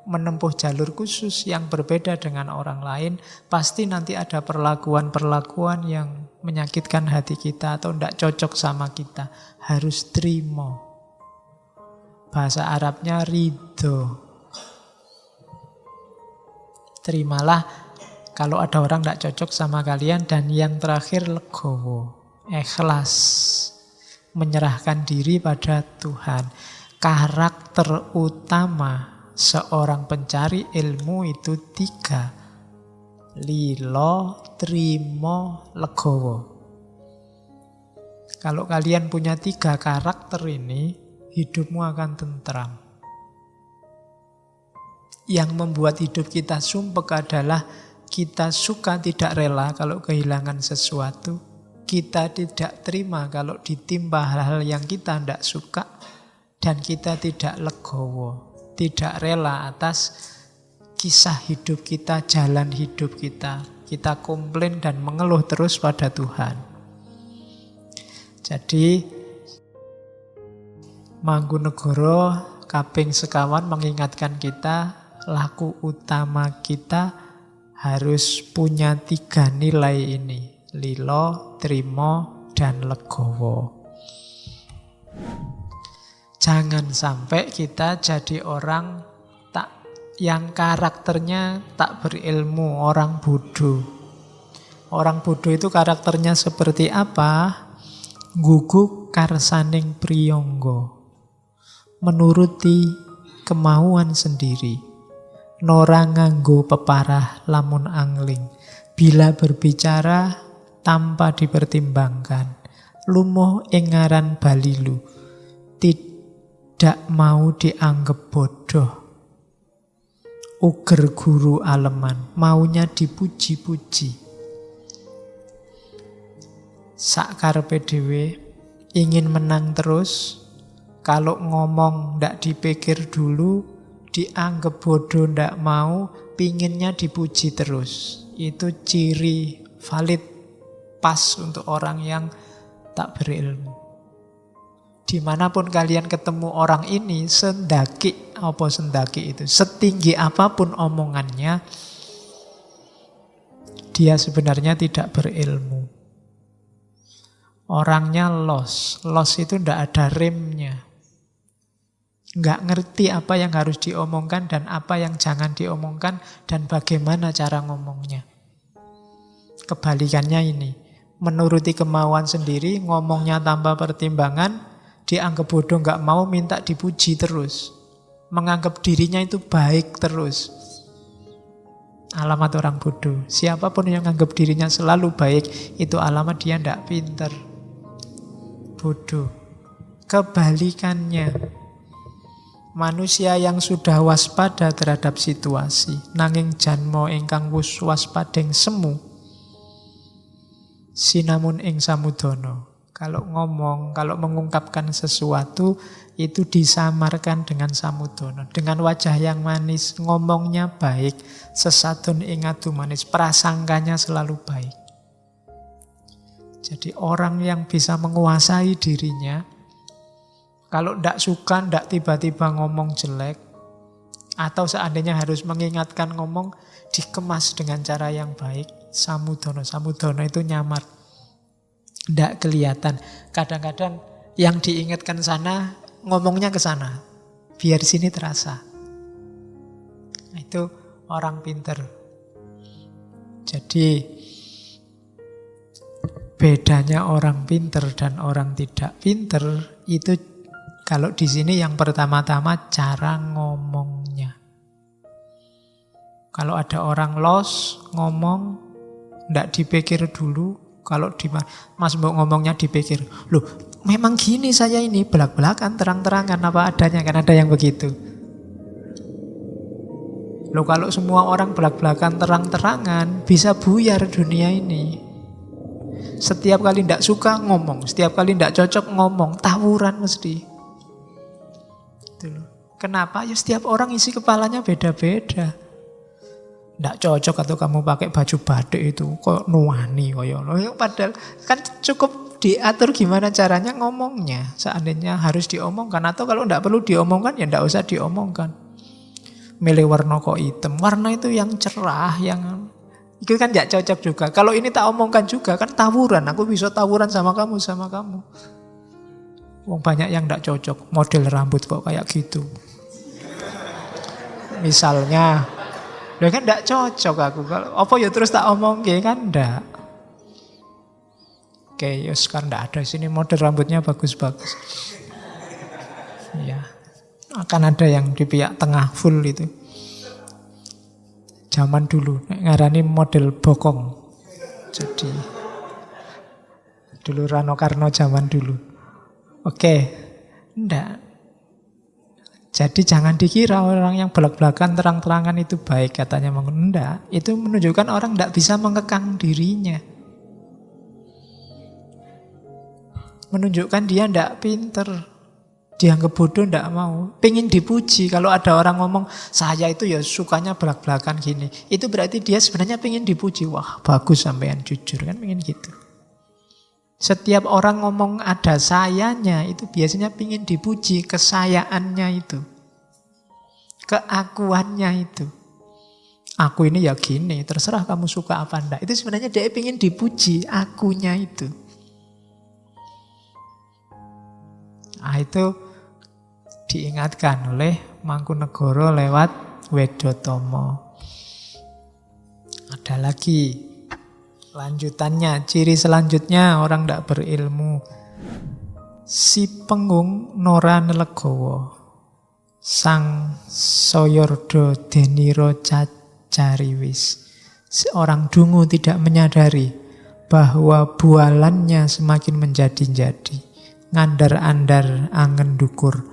menempuh jalur khusus yang berbeda dengan orang lain, pasti nanti ada perlakuan-perlakuan yang menyakitkan hati kita atau tidak cocok sama kita. Harus trimo. Bahasa Arabnya ridho. Terimalah kalau ada orang tidak cocok sama kalian. Dan yang terakhir legowo. Ikhlas, menyerahkan diri pada Tuhan. Karakter utama seorang pencari ilmu itu 3. Lilo, trimo, legowo. Kalau kalian punya 3 karakter ini, hidupmu akan tentram. Yang membuat hidup kita sumpek adalah kita suka tidak rela kalau kehilangan sesuatu. Kita tidak terima kalau ditimpa hal-hal yang kita tidak suka. Dan kita tidak legowo, tidak rela atas kisah hidup kita, jalan hidup kita. Kita komplain dan mengeluh terus pada Tuhan. Jadi Mangkunegoro kaping sekawan mengingatkan kita, laku utama kita harus punya 3 nilai ini. Lilo, trimo, dan legowo. Jangan sampai kita jadi orang yang karakternya tak berilmu, orang bodoh. Orang bodoh itu karakternya seperti apa? Guguk karsaning priyonggo. Menuruti kemauan sendiri. Nora nganggo peparah lamun angling. Bila berbicara tanpa dipertimbangkan. Lumoh engaran balilu. Tidak mau dianggap bodoh. Uger guru aleman. Maunya dipuji-puji. Sakarepe dhewe ingin menang terus. Kalau ngomong ndak dipikir dulu, dianggap bodoh ndak mau, pinginnya dipuji terus. Itu ciri valid pas untuk orang yang tak berilmu. Dimanapun kalian ketemu orang ini, sendaki apa sendaki itu. Setinggi apapun omongannya, dia sebenarnya tidak berilmu. Orangnya los itu ndak ada remnya. Nggak ngerti apa yang harus diomongkan dan apa yang jangan diomongkan dan bagaimana cara ngomongnya. Kebalikannya ini, menuruti kemauan sendiri, ngomongnya tanpa pertimbangan, dianggap bodoh nggak mau, minta dipuji terus. Menganggap dirinya itu baik terus. Alamat orang bodoh. Siapapun yang menganggap dirinya selalu baik, itu alamat dia ndak pinter. Bodoh. Kebalikannya, manusia yang sudah waspada terhadap situasi, nanging janmo ingkang wus waspadeng semu, sinamun ing samudana. Kalau ngomong, kalau mengungkapkan sesuatu, itu disamarkan dengan samudana, dengan wajah yang manis, ngomongnya baik, sesadun ing adu manis, prasangkanya selalu baik. Jadi orang yang bisa menguasai dirinya, kalau ndak suka, ndak tiba-tiba ngomong jelek, atau seandainya harus mengingatkan ngomong, dikemas dengan cara yang baik. Samudana itu nyamar, ndak kelihatan. Kadang-kadang yang diingatkan sana, ngomongnya ke sana, biar sini terasa. Nah, itu orang pinter. Jadi bedanya orang pinter dan orang tidak pinter itu, kalau di sini yang pertama-tama cara ngomongnya. Kalau ada orang los ngomong, ndak dipikir dulu. Kalau Mas Mbok ngomongnya dipikir, loh memang gini saya ini, belak-belakan, terang-terangan apa adanya, kan ada yang begitu. Loh kalau semua orang belak-belakan, terang-terangan, bisa buyar dunia ini. Setiap kali ndak suka ngomong, setiap kali ndak cocok ngomong, tawuran mesti. Kenapa? Ya setiap orang isi kepalanya beda-beda. Nggak cocok atau kamu pakai baju batik itu kok nuani padahal kan cukup diatur gimana caranya ngomongnya. Seandainya harus diomongkan, atau kalau nggak perlu diomongkan ya nggak usah diomongkan. Milih warna kok hitam, warna itu yang cerah, yang itu kan nggak cocok juga. Kalau ini tak omongkan juga kan tawuran, aku bisa tawuran sama kamu. Wong banyak yang nggak cocok, model rambut kok kayak gitu. Misalnya, ya kan nggak cocok aku. Kalau apa ya terus tak omong kan ndak. Oke, ya sekarang ndak ada sini model rambutnya bagus-bagus. Ya, akan ada yang di pihak tengah full itu. Zaman dulu ngarani model bokong. Jadi dulu Rano Karno zaman dulu. Oke, ndak. Jadi jangan dikira orang yang belak-belakan terang-terangan itu baik, katanya enggak. Itu menunjukkan orang enggak bisa mengekang dirinya. Menunjukkan dia enggak pinter. Dianggap bodoh enggak mau. Pengen dipuji. Kalau ada orang ngomong, saya itu ya sukanya belak-belakan gini. Itu berarti dia sebenarnya pengen dipuji. Wah bagus sampean jujur, kan pengen gitu. Setiap orang ngomong ada sayanya, itu biasanya pingin dipuji, kesayaannya itu. Keakuannya itu. Aku ini ya gini, terserah kamu suka apa enggak. Itu sebenarnya dia pingin dipuji, akunya itu. Nah itu diingatkan oleh Mangkunegara lewat Wedotomo. Ada lagi lanjutannya, ciri selanjutnya orang tidak berilmu. Si Pengung Nora Nelegowo, Sang Soyordo Deniro Cacariwis. Seorang dungu tidak menyadari bahwa bualannya semakin menjadi-jadi. Ngandar-andar angen dukur,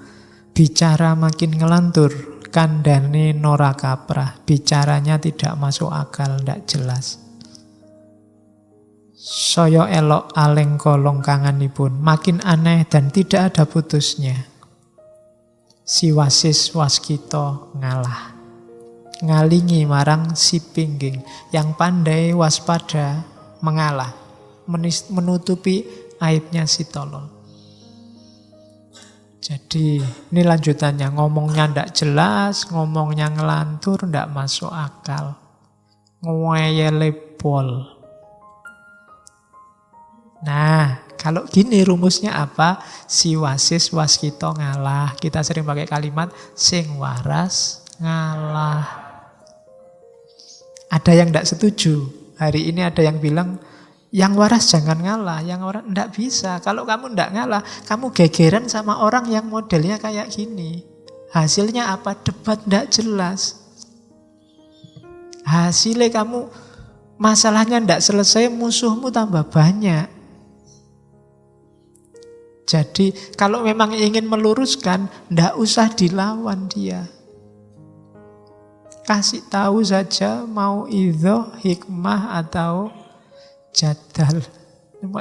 bicara makin ngelantur, kandane Nora kaprah. Bicaranya tidak masuk akal, tidak jelas. Saya elok aleng kolong kanganipun, makin aneh dan tidak ada putusnya. Si Wasis Waskito ngalah, ngalingi marang si Pingging, yang pandai waspada mengalah, menutupi aibnya si tolol. Jadi ini lanjutannya, ngomongnya ndak jelas, ngomongnya ngelantur, ndak masuk akal. Ngeyele pol. Nah, kalau gini rumusnya apa? Si wasis waskito ngalah. Kita sering pakai kalimat sing waras ngalah. Ada yang ndak setuju. Hari ini ada yang bilang yang waras jangan ngalah, yang waras ndak bisa. Kalau kamu ndak ngalah, kamu gegeran sama orang yang modelnya kayak gini. Hasilnya apa? Debat ndak jelas. Hasilnya kamu masalahnya ndak selesai, musuhmu tambah banyak. Jadi kalau memang ingin meluruskan, ndak usah dilawan dia. Kasih tahu saja mau idhoh, hikmah atau jadal.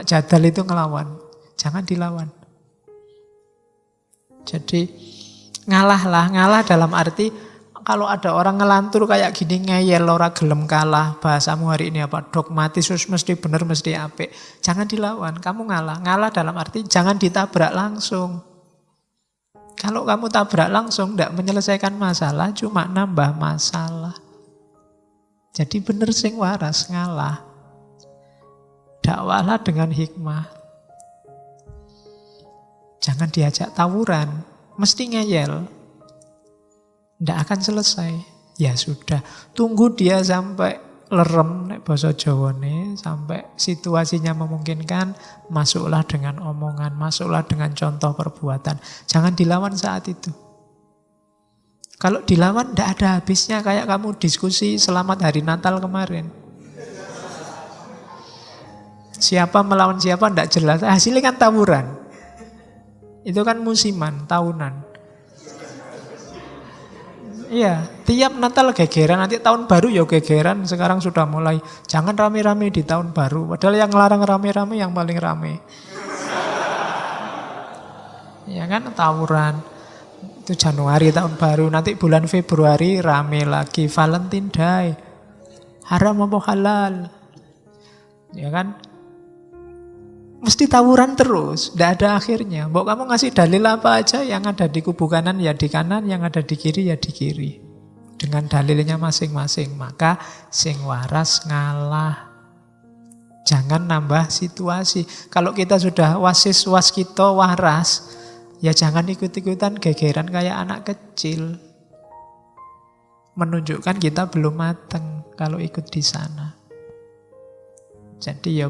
Jadal itu ngelawan. Jangan dilawan. Jadi ngalah dalam arti kalau ada orang ngelantur kayak gini ngeyel ora gelem kalah. Bahasamu hari ini apa? Dogmatis mesti benar mesti apik. Jangan dilawan, kamu ngalah. Ngalah dalam arti jangan ditabrak langsung. Kalau kamu tabrak langsung tidak menyelesaikan masalah, cuma nambah masalah. Jadi bener sing waras ngalah. Dakwahlah dengan hikmah. Jangan diajak tawuran, mesti ngeyel. Tidak akan selesai. Ya sudah, tunggu dia sampai lerem, nek basa Jawane, sampai situasinya memungkinkan, masuklah dengan omongan, masuklah dengan contoh perbuatan. Jangan dilawan saat itu. Kalau dilawan tidak ada habisnya, kayak kamu diskusi selamat hari Natal kemarin. Siapa melawan siapa tidak jelas, hasilnya kan tawuran. Itu kan musiman, tahunan. Iya, tiap Natal gegeran, nanti tahun baru ya gegeran, sekarang sudah mulai. Jangan rame-rame di tahun baru, padahal yang larang rame-rame yang paling rame. Ya kan, tawuran. Itu Januari tahun baru, nanti bulan Februari rame lagi, Valentine Day. Haram apa halal? Ya kan? Mesti tawuran terus, tidak ada akhirnya. Mbok kamu ngasih dalil apa aja, yang ada di kubu kanan ya di kanan, yang ada di kiri ya di kiri. Dengan dalilnya masing-masing. Maka sing waras ngalah. Jangan nambah situasi. Kalau kita sudah wasis waskito waras, ya jangan ikut-ikutan gegeran kayak anak kecil. Menunjukkan kita belum mateng kalau ikut di sana. Jadi ya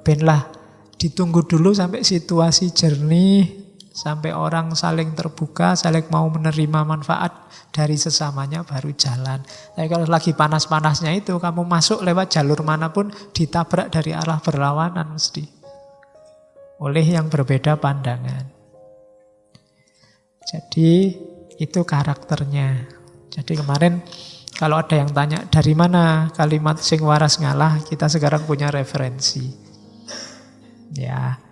ben lah. Ditunggu dulu sampai situasi jernih, sampai orang saling terbuka, saling mau menerima manfaat dari sesamanya baru jalan. Tapi kalau lagi panas-panasnya itu, kamu masuk lewat jalur manapun, ditabrak dari arah berlawanan mesti. Oleh yang berbeda pandangan. Jadi itu karakternya. Jadi kemarin kalau ada yang tanya dari mana kalimat sing waras ngalah, kita sekarang punya referensi. Ya,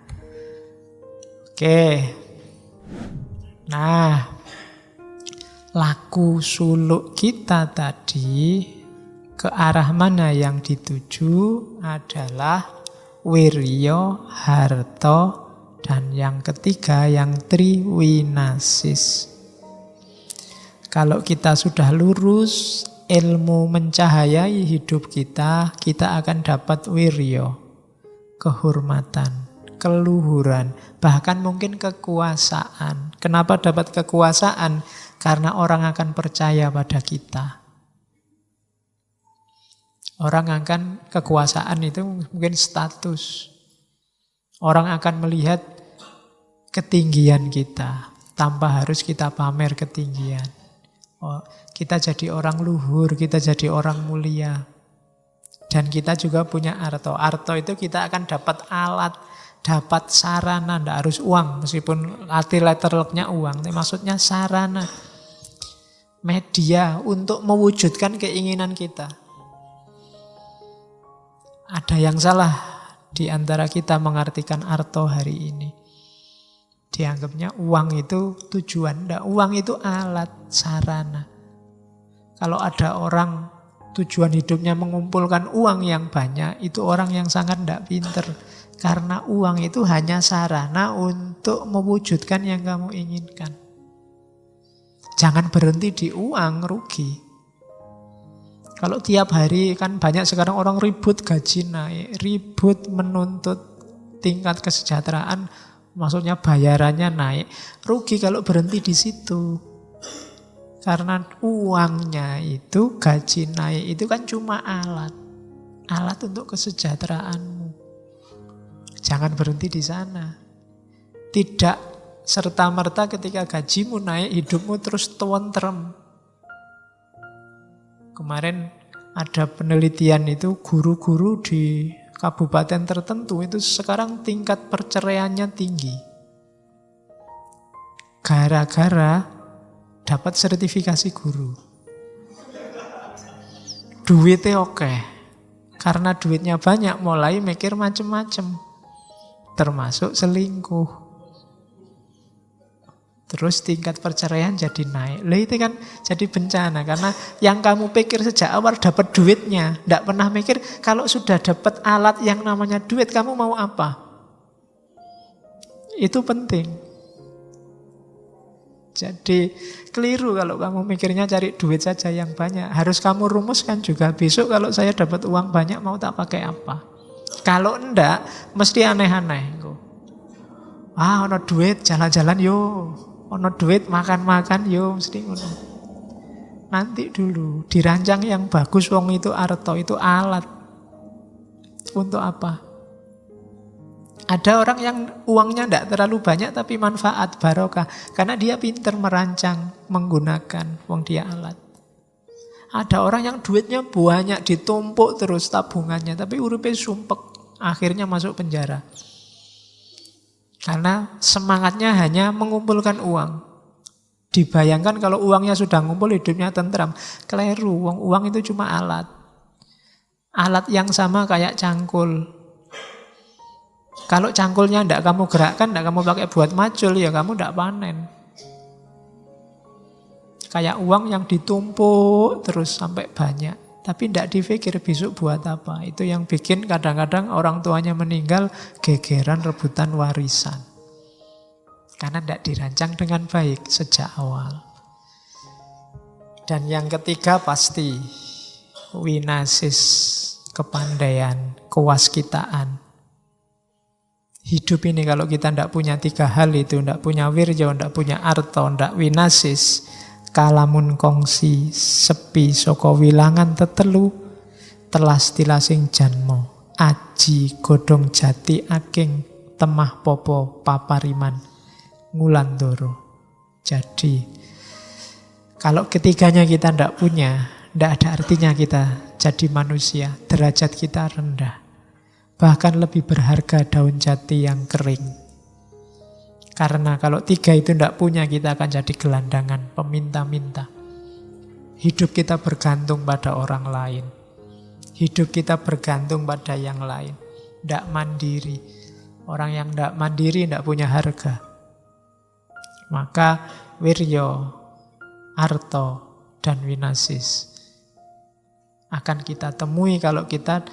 oke. Nah, laku suluk kita tadi ke arah mana yang dituju adalah wiryo, harto, dan yang ketiga yang triwinasis. Kalau kita sudah lurus, ilmu mencahayai hidup kita, kita akan dapat wiryo. Kehormatan, keluhuran, bahkan mungkin kekuasaan. Kenapa dapat kekuasaan? Karena orang akan percaya pada kita. Orang akan, kekuasaan itu mungkin status. Orang akan melihat ketinggian kita tanpa harus kita pamer ketinggian. Oh, kita jadi orang luhur, kita jadi orang mulia. Dan kita juga punya arto. Arto itu kita akan dapat alat, dapat sarana, tidak harus uang. Meskipun arti letterlocknya uang, tapi maksudnya sarana. Media untuk mewujudkan keinginan kita. Ada yang salah di antara kita mengartikan arto hari ini. Dianggapnya uang itu tujuan. Tidak, uang itu alat, sarana. Kalau ada orang tujuan hidupnya mengumpulkan uang yang banyak, itu orang yang sangat tidak pinter. Karena uang itu hanya sarana untuk mewujudkan yang kamu inginkan. Jangan berhenti di uang, rugi. Kalau tiap hari kan banyak sekarang orang ribut gaji naik, ribut menuntut tingkat kesejahteraan, maksudnya bayarannya naik. Rugi kalau berhenti di situ. Karena uangnya itu, gaji naik itu kan cuma alat. Alat untuk kesejahteraanmu. Jangan berhenti di sana. Tidak serta-merta ketika gajimu naik, hidupmu terus tentrem. Kemarin ada penelitian itu, guru-guru di kabupaten tertentu itu sekarang tingkat perceraiannya tinggi. Gara-gara dapat sertifikasi guru. Duitnya oke. Karena duitnya banyak, mulai mikir macem-macem. Termasuk selingkuh. Terus tingkat perceraian jadi naik. Lah itu kan jadi bencana. Karena yang kamu pikir sejak awal dapat duitnya. Tidak pernah mikir kalau sudah dapat alat yang namanya duit, kamu mau apa? Itu penting. Jadi keliru kalau kamu mikirnya cari duit saja yang banyak. Harus kamu rumuskan juga. Besok kalau saya dapat uang banyak mau tak pakai apa? Kalau enggak, mesti aneh-aneh. Ono duit jalan-jalan yo. Ono duit makan-makan yo, mesti ngono. Nanti dulu dirancang yang bagus, wong itu arto, itu alat. Untuk apa? Ada orang yang uangnya tidak terlalu banyak tapi manfaat, barokah. Karena dia pintar merancang, menggunakan wong dia alat. Ada orang yang duitnya banyak, ditumpuk terus tabungannya, tapi uripnya sumpek, akhirnya masuk penjara. Karena semangatnya hanya mengumpulkan uang. Dibayangkan kalau uangnya sudah ngumpul, hidupnya tentram. Keliru, uang itu cuma alat. Alat yang sama kayak cangkul. Kalau cangkulnya tidak kamu gerakkan, tidak kamu pakai buat macul, ya kamu tidak panen. Kayak uang yang ditumpuk terus sampai banyak. Tapi tidak dipikir besok buat apa. Itu yang bikin kadang-kadang orang tuanya meninggal gegeran rebutan warisan. Karena tidak dirancang dengan baik sejak awal. Dan yang ketiga pasti winasis, kepandaian, kewaskitaan. Hidup ini kalau kita tidak punya tiga hal itu, tidak punya wirjo, tidak punya arto, tidak winasis, kalamun kongsi sepi saka wilangan tetelu telas tilasing janmo aji godhong jati aking temah popo papariman ngulandoro. Jadi kalau ketiganya kita tidak punya, tidak ada artinya kita jadi manusia. Derajat kita rendah. Bahkan lebih berharga daun jati yang kering. Karena kalau tiga itu tidak punya, kita akan jadi gelandangan, peminta-minta. Hidup kita bergantung pada orang lain. Hidup kita bergantung pada yang lain. Tidak mandiri. Orang yang tidak mandiri tidak punya harga. Maka wiryo, arto, dan winasis akan kita temui kalau kita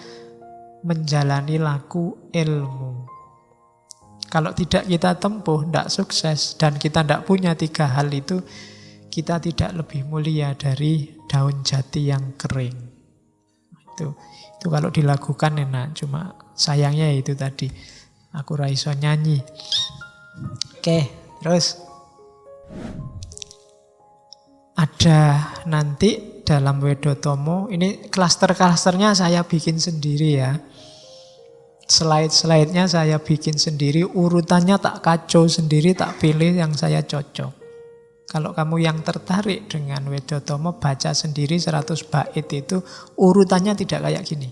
menjalani laku ilmu. Kalau tidak kita tempuh, tidak sukses, dan kita tidak punya tiga hal itu, kita tidak lebih mulia dari daun jati yang kering. Itu kalau dilakukan enak, cuma sayangnya itu tadi, aku ra iso nyanyi. Oke, terus ada nanti dalam Wedotomo, ini klaster-klasternya saya bikin sendiri ya. Slide-slide-nya saya bikin sendiri, urutannya tak kacau sendiri, tak pilih yang saya cocok. Kalau kamu yang tertarik dengan Wedotomo, baca sendiri 100 bait itu, urutannya tidak kayak gini.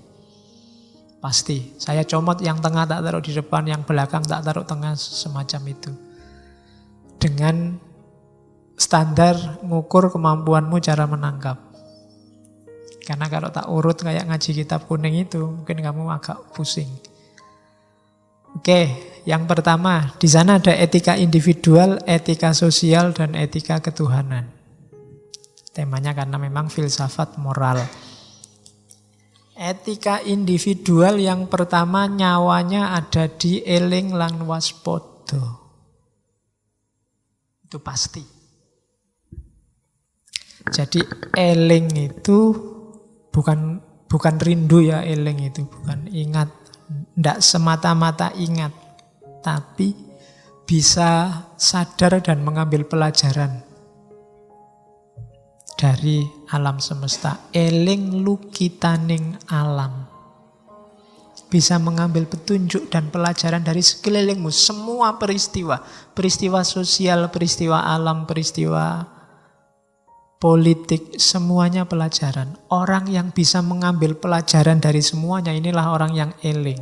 Pasti, saya comot yang tengah tak taruh di depan, yang belakang tak taruh tengah, semacam itu. Dengan standar ngukur kemampuanmu cara menangkap. Karena kalau tak urut kayak ngaji kitab kuning itu, mungkin kamu agak pusing. Oke, yang pertama, di sana ada etika individual, etika sosial, dan etika ketuhanan. Temanya karena memang filsafat moral. Etika individual yang pertama nyawanya ada di eling lan waspada. Itu pasti. Jadi eling itu bukan rindu ya, eling itu bukan ingat. Tidak semata-mata ingat, tapi bisa sadar dan mengambil pelajaran dari alam semesta. Eling lukitaning alam. Bisa mengambil petunjuk dan pelajaran dari sekelilingmu. Semua peristiwa. Peristiwa sosial, peristiwa alam, peristiwa politik, semuanya pelajaran. Orang yang bisa mengambil pelajaran dari semuanya, inilah orang yang eling.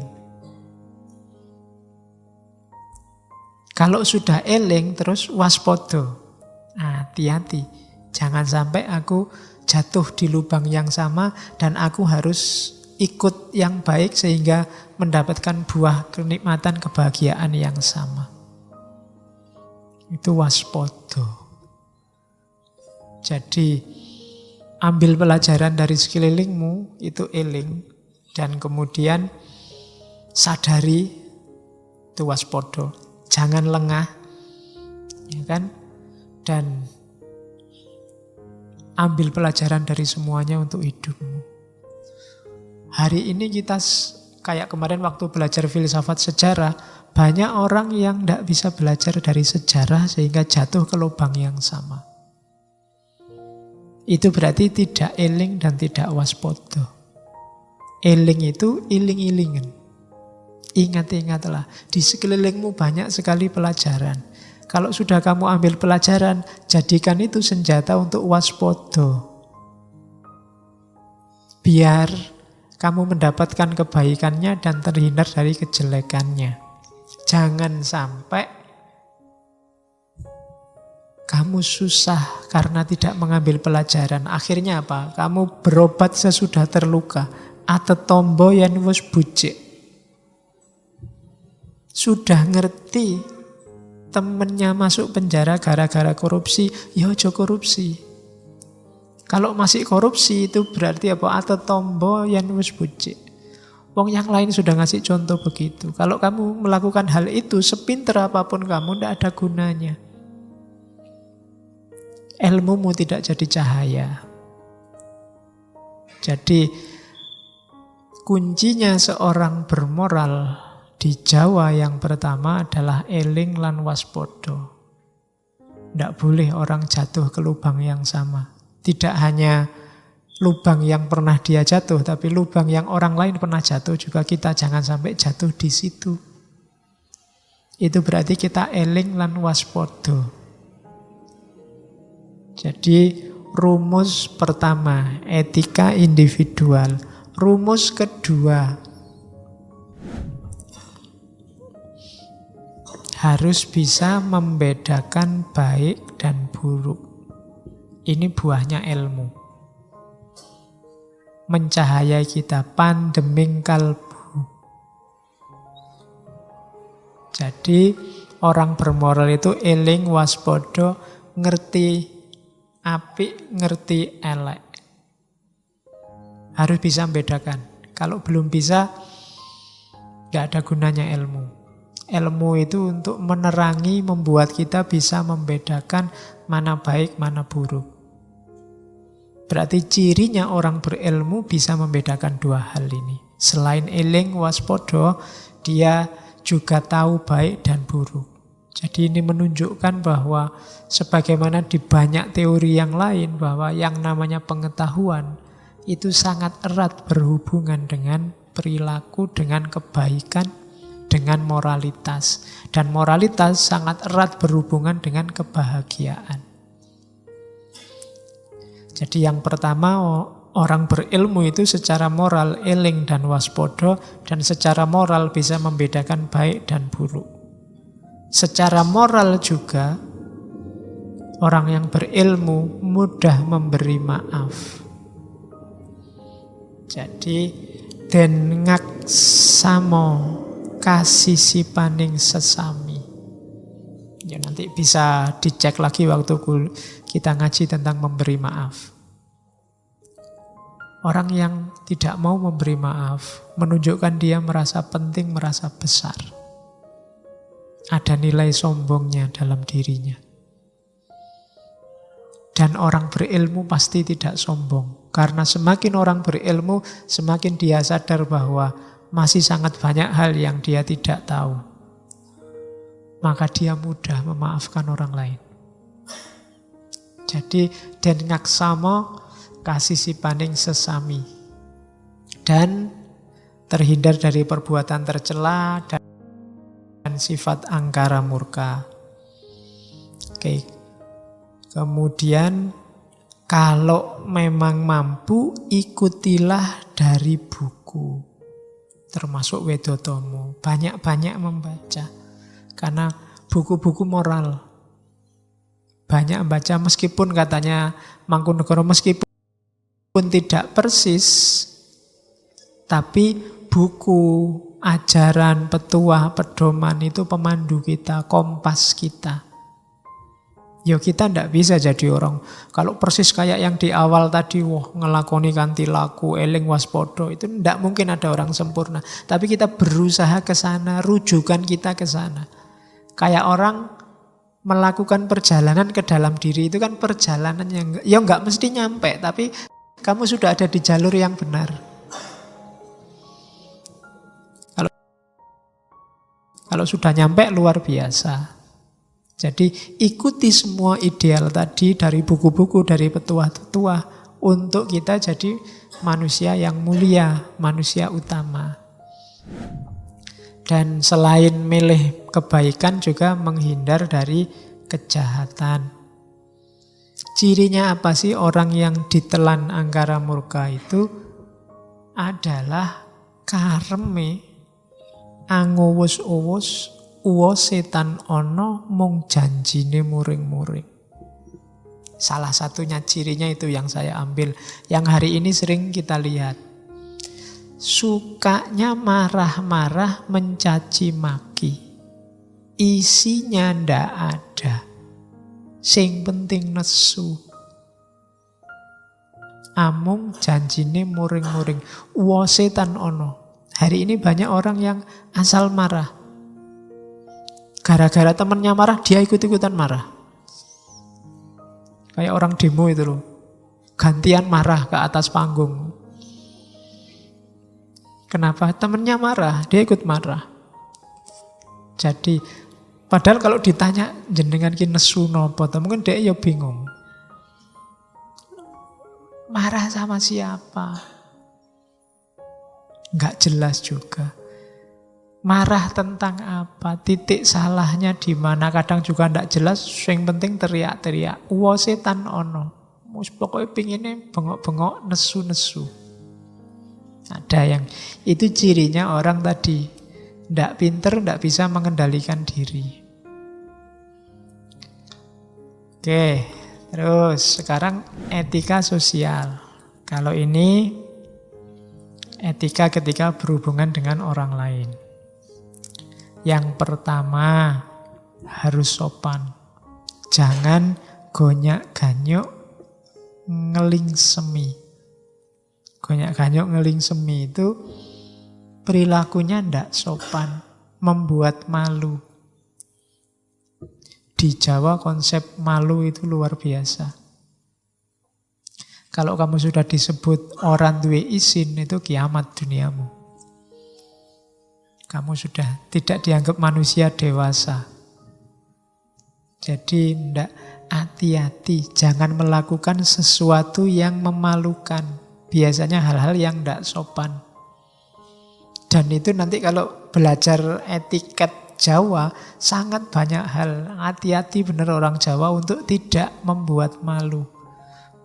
Kalau sudah eling, terus waspada. Hati-hati. Jangan sampai aku jatuh di lubang yang sama dan aku harus ikut yang baik sehingga mendapatkan buah kenikmatan kebahagiaan yang sama. Itu waspada. Jadi ambil pelajaran dari sekelilingmu, itu eling, dan kemudian sadari, itu waspada. Jangan lengah, ya kan? Dan ambil pelajaran dari semuanya untuk hidupmu. Hari ini kita kayak kemarin waktu belajar filsafat sejarah, banyak orang yang tidak bisa belajar dari sejarah sehingga jatuh ke lubang yang sama. Itu berarti tidak eling dan tidak waspada. Eling itu iling-ilingen. Ingat-ingatlah, di sekelilingmu banyak sekali pelajaran. Kalau sudah kamu ambil pelajaran, jadikan itu senjata untuk waspada. Biar kamu mendapatkan kebaikannya dan terhindar dari kejelekannya. Jangan sampai kamu susah karena tidak mengambil pelajaran. Akhirnya apa? Kamu berobat sesudah terluka. Atetombo yen wis bucik. Sudah ngerti temennya masuk penjara gara-gara korupsi, ya aja korupsi. Kalau masih korupsi itu berarti apa? Atetombo yen wis bucik. Wong yang lain sudah ngasih contoh begitu. Kalau kamu melakukan hal itu, sepinter apapun kamu, tidak ada gunanya. Ilmumu tidak jadi cahaya. Jadi kuncinya seorang bermoral di Jawa yang pertama adalah eling lan waspada. Tidak boleh orang jatuh ke lubang yang sama. Tidak hanya lubang yang pernah dia jatuh, tapi lubang yang orang lain pernah jatuh juga kita jangan sampai jatuh di situ. Itu berarti kita eling lan waspada. Jadi rumus pertama, etika individual. Rumus kedua, harus bisa membedakan baik dan buruk. Ini buahnya ilmu. Mencahayai kita, pandeming kalbu. Jadi orang bermoral itu eling waspada, ngerti apik, ngerti elek. Harus bisa membedakan. Kalau belum bisa, nggak ada gunanya ilmu. Ilmu itu untuk menerangi, membuat kita bisa membedakan mana baik, mana buruk. Berarti cirinya orang berilmu bisa membedakan dua hal ini. Selain eling waspada, dia juga tahu baik dan buruk. Jadi ini menunjukkan bahwa sebagaimana di banyak teori yang lain, bahwa yang namanya pengetahuan itu sangat erat berhubungan dengan perilaku, dengan kebaikan, dengan moralitas. Dan moralitas sangat erat berhubungan dengan kebahagiaan. Jadi yang pertama, orang berilmu itu secara moral eling dan waspada, dan secara moral bisa membedakan baik dan buruk. Secara moral juga, orang yang berilmu mudah memberi maaf. Jadi, den ngaksamo kasisipaning sesami. Ya nanti bisa dicek lagi waktu kita ngaji tentang memberi maaf. Orang yang tidak mau memberi maaf, menunjukkan dia merasa penting, merasa besar. Ada nilai sombongnya dalam dirinya. Dan orang berilmu pasti tidak sombong. Karena semakin orang berilmu, semakin dia sadar bahwa masih sangat banyak hal yang dia tidak tahu. Maka dia mudah memaafkan orang lain. Jadi, den ngaksamo kasih sipaning sesami. Dan terhindar dari perbuatan tercela dan sifat angkara murka. Oke. Kemudian kalau memang mampu, ikutilah dari buku. Termasuk Wedotomo. Banyak-banyak membaca. Karena buku-buku moral. Banyak membaca meskipun katanya Mangkunegoro meskipun tidak persis, tapi buku, ajaran, petuah, pedoman itu pemandu kita, kompas kita. Ya kita tidak bisa jadi orang, kalau persis kayak yang di awal tadi, wah ngelakoni kanthi laku, eling waspodo, itu tidak mungkin ada orang sempurna. Tapi kita berusaha ke sana, rujukan kita ke sana. Kayak orang melakukan perjalanan ke dalam diri itu kan perjalanan yang ya nggak mesti nyampe, tapi kamu sudah ada di jalur yang benar. Kalau sudah nyampe luar biasa. Jadi ikuti semua ideal tadi dari buku-buku, dari petuah-petuah untuk kita jadi manusia yang mulia, manusia utama. Dan selain milih kebaikan juga menghindar dari kejahatan. Cirinya apa sih orang yang ditelan angkara murka itu? Adalah kareme angowos-owos uwo setan ono mung janjine muring-muring. Salah satunya cirinya itu yang saya ambil. Yang hari ini sering kita lihat. Sukanya marah-marah mencaci maki. Isinya ndak ada. Sing penting nesu. Amung janjine muring-muring. Uwo setan ono. Hari ini banyak orang yang asal marah. Gara-gara temannya marah, dia ikut-ikutan marah. Kayak orang demo itu loh. Gantian marah ke atas panggung. Kenapa? Temannya marah, dia ikut marah. Jadi, padahal kalau ditanya jenengan ki nesu nopo, mungkin dia ya bingung. Marah sama siapa? Enggak jelas juga. Marah tentang apa? Titik salahnya di mana? Kadang juga enggak jelas. Yang penting teriak-teriak. Uwo setan ono. Pokoknya pinginnya bengok-bengok, nesu-nesu. Ada yang itu cirinya orang tadi. Ndak pinter, ndak bisa mengendalikan diri. Oke, terus sekarang etika sosial. Kalau ini etika ketika berhubungan dengan orang lain. Yang pertama harus sopan. Jangan gonyak-ganyuk ngeling semi. Gonyak-ganyuk ngeling semi itu perilakunya ndak sopan, membuat malu. Di Jawa konsep malu itu luar biasa. Kalau kamu sudah disebut orang duwe isin, itu kiamat duniamu. Kamu sudah tidak dianggap manusia dewasa. Jadi ndak, hati-hati, jangan melakukan sesuatu yang memalukan. Biasanya hal-hal yang ndak sopan. Dan itu nanti kalau belajar etiket Jawa, sangat banyak hal. Hati-hati benar orang Jawa untuk tidak membuat malu.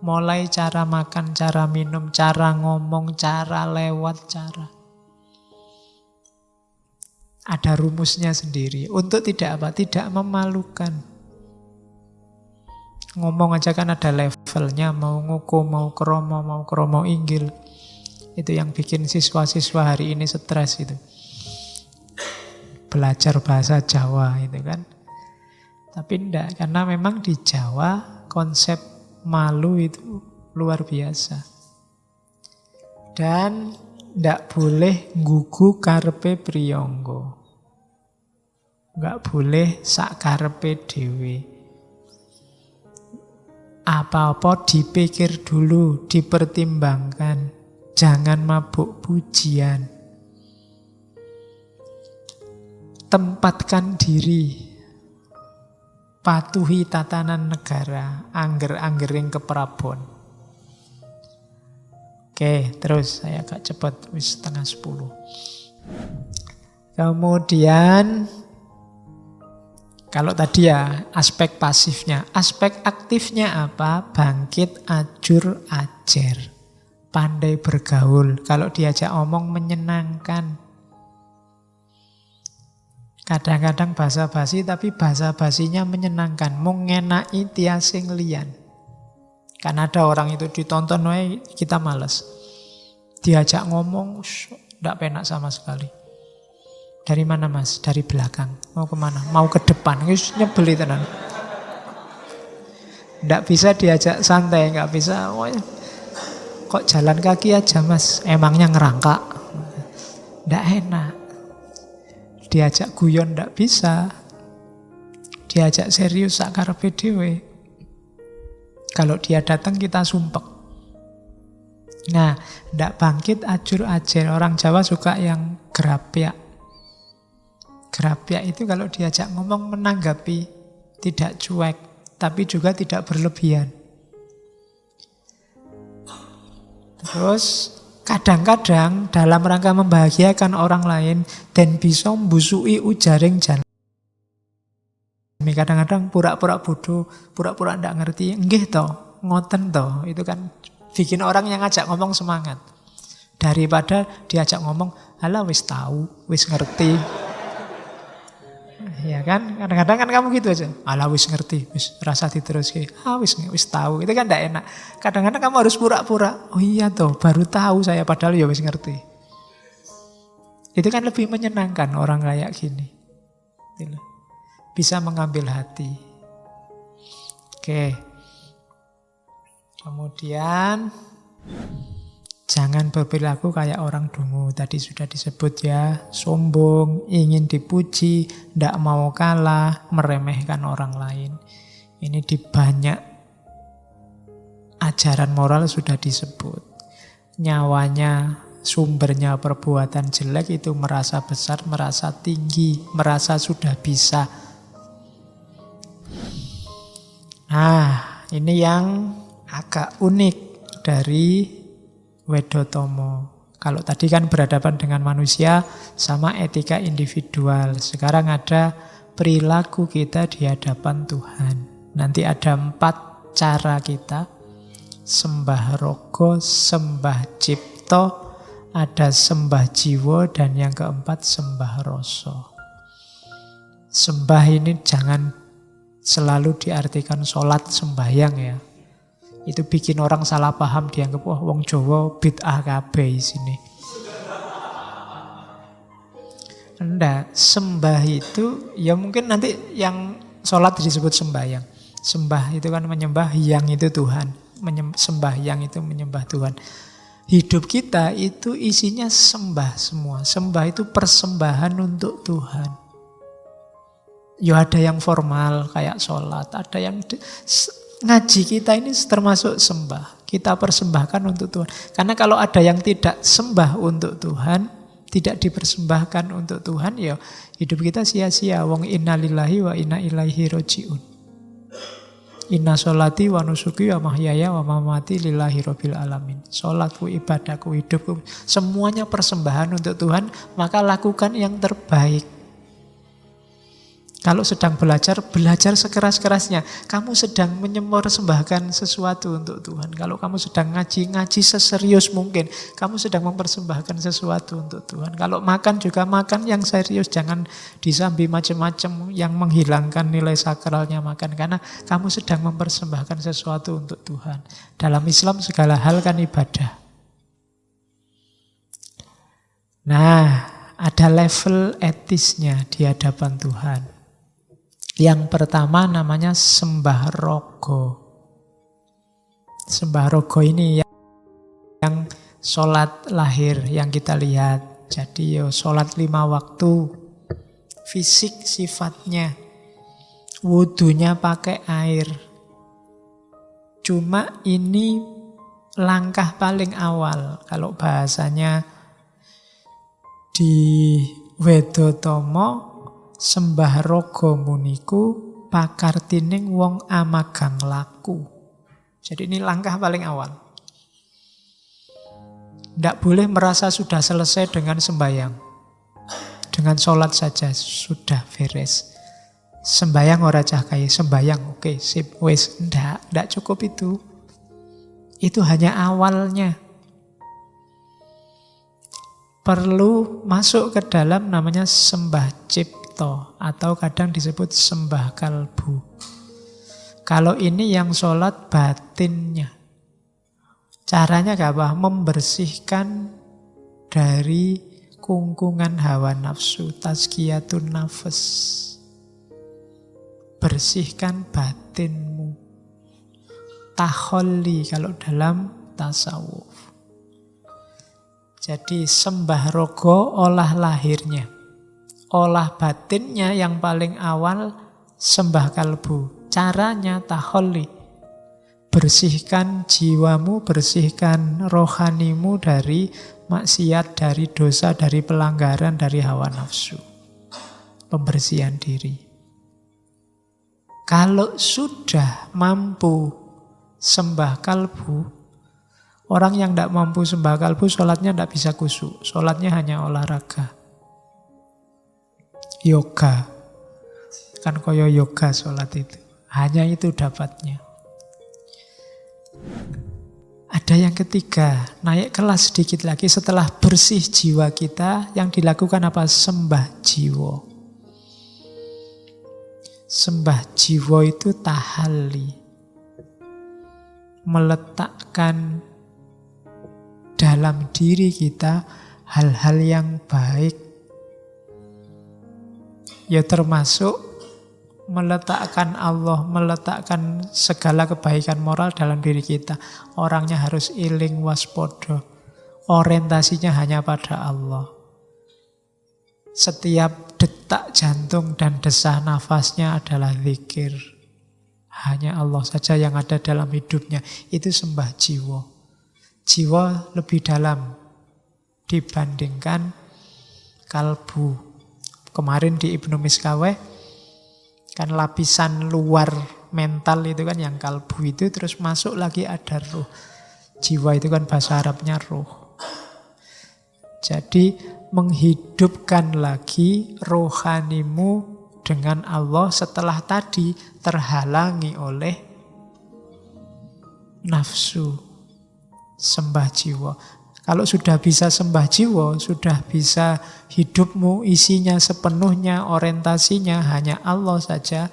Mulai cara makan, cara minum, cara ngomong, cara lewat, cara. Ada rumusnya sendiri. Untuk tidak apa? Tidak memalukan. Ngomong aja kan ada levelnya. Mau nguku, mau kromo inggil. Itu yang bikin siswa-siswa hari ini stres itu. Belajar bahasa Jawa itu kan. Tapi enggak, karena memang di Jawa konsep malu itu luar biasa. Dan ndak boleh nggugu karepe priyangga. Nggak boleh sak karepe dhewe. Apa-apa dipikir dulu, dipertimbangkan. Jangan mabuk pujian. Tempatkan diri. Patuhi tatanan negara, angger-anggering keprabon. Oke, terus saya agak cepat, wis 9:30. Kemudian, kalau tadi ya aspek pasifnya, aspek aktifnya apa? Bangkit, ajur, ajar. Pandai bergaul, kalau diajak omong menyenangkan. Kadang-kadang basa-basi tapi basa-basinya menyenangkan, mengenai tiasing liyan. Kan ada orang itu ditonton wae kita males. Diajak ngomong ndak penak sama sekali. Dari mana Mas? Dari belakang. Mau kemana? Mau ke depan. Wis nyebeli tenan. Ndak bisa diajak santai, nggak bisa. Oh, ya. Kok jalan kaki aja Mas? Emangnya ngerangkak? Ndak enak. Diajak guyon ndak bisa. Diajak serius sakarepe dhewe. Kalau dia datang kita sumpek. Nah, ndak bangkit ajur ajar. Orang Jawa suka yang gerapyak. Gerapyak itu kalau diajak ngomong menanggapi, tidak cuek, tapi juga tidak berlebihan. Terus kadang-kadang dalam rangka membahagiakan orang lain dan bisa mbusui ujaring jan. Kadang-kadang pura-pura bodoh, pura-pura ndak ngerti, nggih toh, ngoten toh, itu kan bikin orang yang ngajak ngomong semangat. Daripada diajak ngomong, halah wis tahu, wis ngerti. Ya kan, kadang-kadang kan kamu gitu aja, halah wis ngerti, wis rasa diteruske, wis tahu, itu kan ndak enak. Kadang-kadang kamu harus pura-pura, oh iya toh, baru tahu saya padahal ya wis ngerti. Itu kan lebih menyenangkan orang kayak gini. Bisa mengambil hati. Oke. Kemudian jangan berperilaku kayak orang dungu. Tadi sudah disebut ya, sombong, ingin dipuji, tidak mau kalah, meremehkan orang lain. Ini di banyak ajaran moral sudah disebut. Nyawanya, sumbernya perbuatan jelek itu merasa besar, merasa tinggi, merasa sudah bisa. Nah, ini yang agak unik dari Wedotomo. Kalau tadi kan berhadapan dengan manusia sama etika individual. Sekarang ada perilaku kita di hadapan Tuhan. Nanti ada 4 cara kita. Sembah rogo, sembah cipto, ada sembah jiwa, dan yang keempat sembah rasa. Sembah ini jangan selalu diartikan sholat sembahyang ya. Itu bikin orang salah paham, dianggap wah wong Jawa bid'ah kabeh sini. Enggak, sembah itu ya mungkin nanti yang sholat disebut sembahyang. Sembah itu kan menyembah, yang itu Tuhan. Sembahyang itu menyembah Tuhan. Hidup kita itu isinya sembah semua. Sembah itu persembahan untuk Tuhan. Ya ada yang formal kayak sholat, ada yang ngaji kita ini termasuk sembah. Kita persembahkan untuk Tuhan. Karena kalau ada yang tidak sembah untuk Tuhan, tidak dipersembahkan untuk Tuhan, ya hidup kita sia-sia. Wong inna lillahi wa inna ilaihi roji'un. Inna sholati wa nusuki wa mahyaya wa mamati lillahi rabbil alamin. Sholatku, ibadahku, hidupku, semuanya persembahan untuk Tuhan. Maka lakukan yang terbaik. Kalau sedang belajar, belajar sekeras-kerasnya. Kamu sedang mempersembahkan sesuatu untuk Tuhan. Kalau kamu sedang ngaji, ngaji seserius mungkin. Kamu sedang mempersembahkan sesuatu untuk Tuhan. Kalau makan juga makan yang serius. Jangan disambi macam-macam yang menghilangkan nilai sakralnya makan. Karena kamu sedang mempersembahkan sesuatu untuk Tuhan. Dalam Islam segala hal kan ibadah. Nah, ada level etisnya di hadapan Tuhan. Yang pertama namanya sembah rogo. Sembah rogo ini yang sholat lahir yang kita lihat. Jadi sholat 5 waktu, fisik sifatnya, wudunya pakai air. Cuma ini langkah paling awal. Kalau bahasanya di Wedotomo, sembah raga muniku pakartining wong amagang laku. Jadi ini langkah paling awal. Tidak boleh merasa sudah selesai dengan sembahyang. Dengan sholat saja sudah beres. Sembahyang ora cah kaya, sembahyang oke, sip, wis. Tidak cukup itu. Itu hanya awalnya. Perlu masuk ke dalam namanya sembah cipto, atau kadang disebut sembah kalbu. Kalau ini yang sholat batinnya. Caranya gak apa? Membersihkan dari kungkungan hawa nafsu, tazkiyatun nafas. Bersihkan batinmu. Taholli kalau dalam tasawuf. Jadi sembah rogo olah lahirnya. Olah batinnya yang paling awal sembah kalbu. Caranya taholli. Bersihkan jiwamu, bersihkan rohanimu dari maksiat, dari dosa, dari pelanggaran, dari hawa nafsu. Pembersihan diri. Kalau sudah mampu sembah kalbu, orang yang tidak mampu sembah kalbu, sholatnya tidak bisa khusyuk. Sholatnya hanya olahraga. Yoga. Kan koyo yoga sholat itu. Hanya itu dapatnya. Ada yang ketiga, naik kelas sedikit lagi setelah bersih jiwa kita, yang dilakukan apa? Sembah jiwa. Sembah jiwa itu tahalli. Meletakkan dalam diri kita hal-hal yang baik. Ya termasuk meletakkan Allah, meletakkan segala kebaikan moral dalam diri kita. Orangnya harus iling waspodo. Orientasinya hanya pada Allah. Setiap detak jantung dan desah nafasnya adalah zikir. Hanya Allah saja yang ada dalam hidupnya. Itu sembah jiwa. Jiwa lebih dalam dibandingkan kalbu. Kemarin di Ibnu Miskaweh, kan lapisan luar mental itu kan yang kalbu itu, terus masuk lagi ada ruh. Jiwa itu kan bahasa Arabnya ruh. Jadi menghidupkan lagi rohanimu dengan Allah setelah tadi terhalangi oleh nafsu. Sembah jiwa. Kalau sudah bisa sembah jiwa, sudah bisa hidupmu isinya sepenuhnya, orientasinya hanya Allah saja.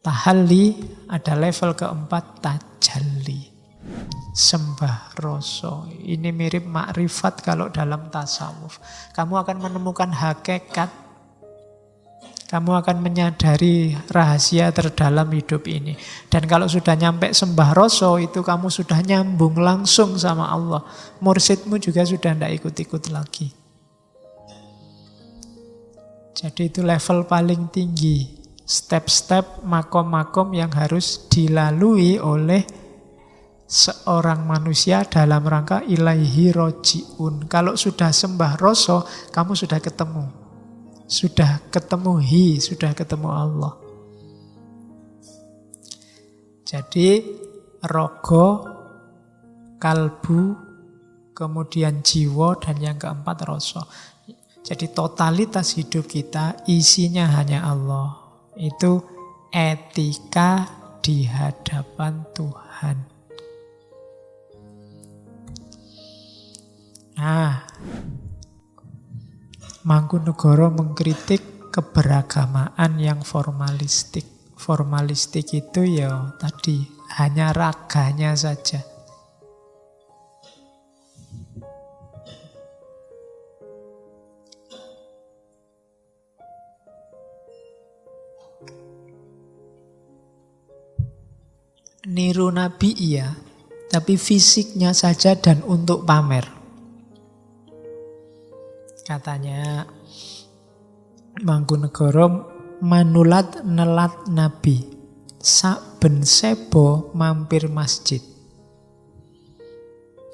Tahalli ada level keempat, tajalli. Sembah rasa. Ini mirip makrifat kalau dalam tasawuf. Kamu akan menemukan hakikat. Kamu akan menyadari rahasia terdalam hidup ini. Dan kalau sudah nyampe sembah rasa, itu kamu sudah nyambung langsung sama Allah. Mursyidmu juga sudah tidak ikut-ikut lagi. Jadi itu level paling tinggi. Step-step, makom-makom yang harus dilalui oleh seorang manusia dalam rangka ilaihi roji'un. Kalau sudah sembah rasa, kamu sudah ketemu. Sudah ketemu sudah ketemu Allah. Jadi rogo, kalbu, kemudian jiwa, dan yang keempat rasa. Jadi totalitas hidup kita isinya hanya Allah. Itu etika di hadapan Tuhan. Nah, Mangkunegara mengkritik keberagamaan yang formalistik. Formalistik itu ya tadi hanya raganya saja. Niru Nabi iya, tapi fisiknya saja dan untuk pamer. Katanya Mangkunegara, manulat nelat nabi, saben sebo mampir masjid.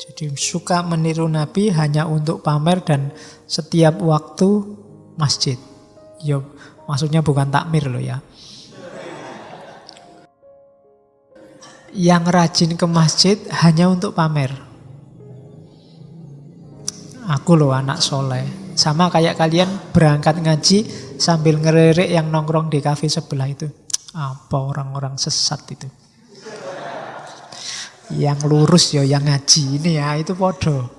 Jadi suka meniru Nabi hanya untuk pamer dan setiap waktu masjid. Ya, maksudnya bukan takmir loh ya. Yang rajin ke masjid hanya untuk pamer. Aku loh anak soleh. Sama kayak kalian berangkat ngaji sambil ngeririk yang nongkrong di kafe sebelah itu. Apa orang-orang sesat itu. Yang lurus ya, yang ngaji ini ya, itu podo.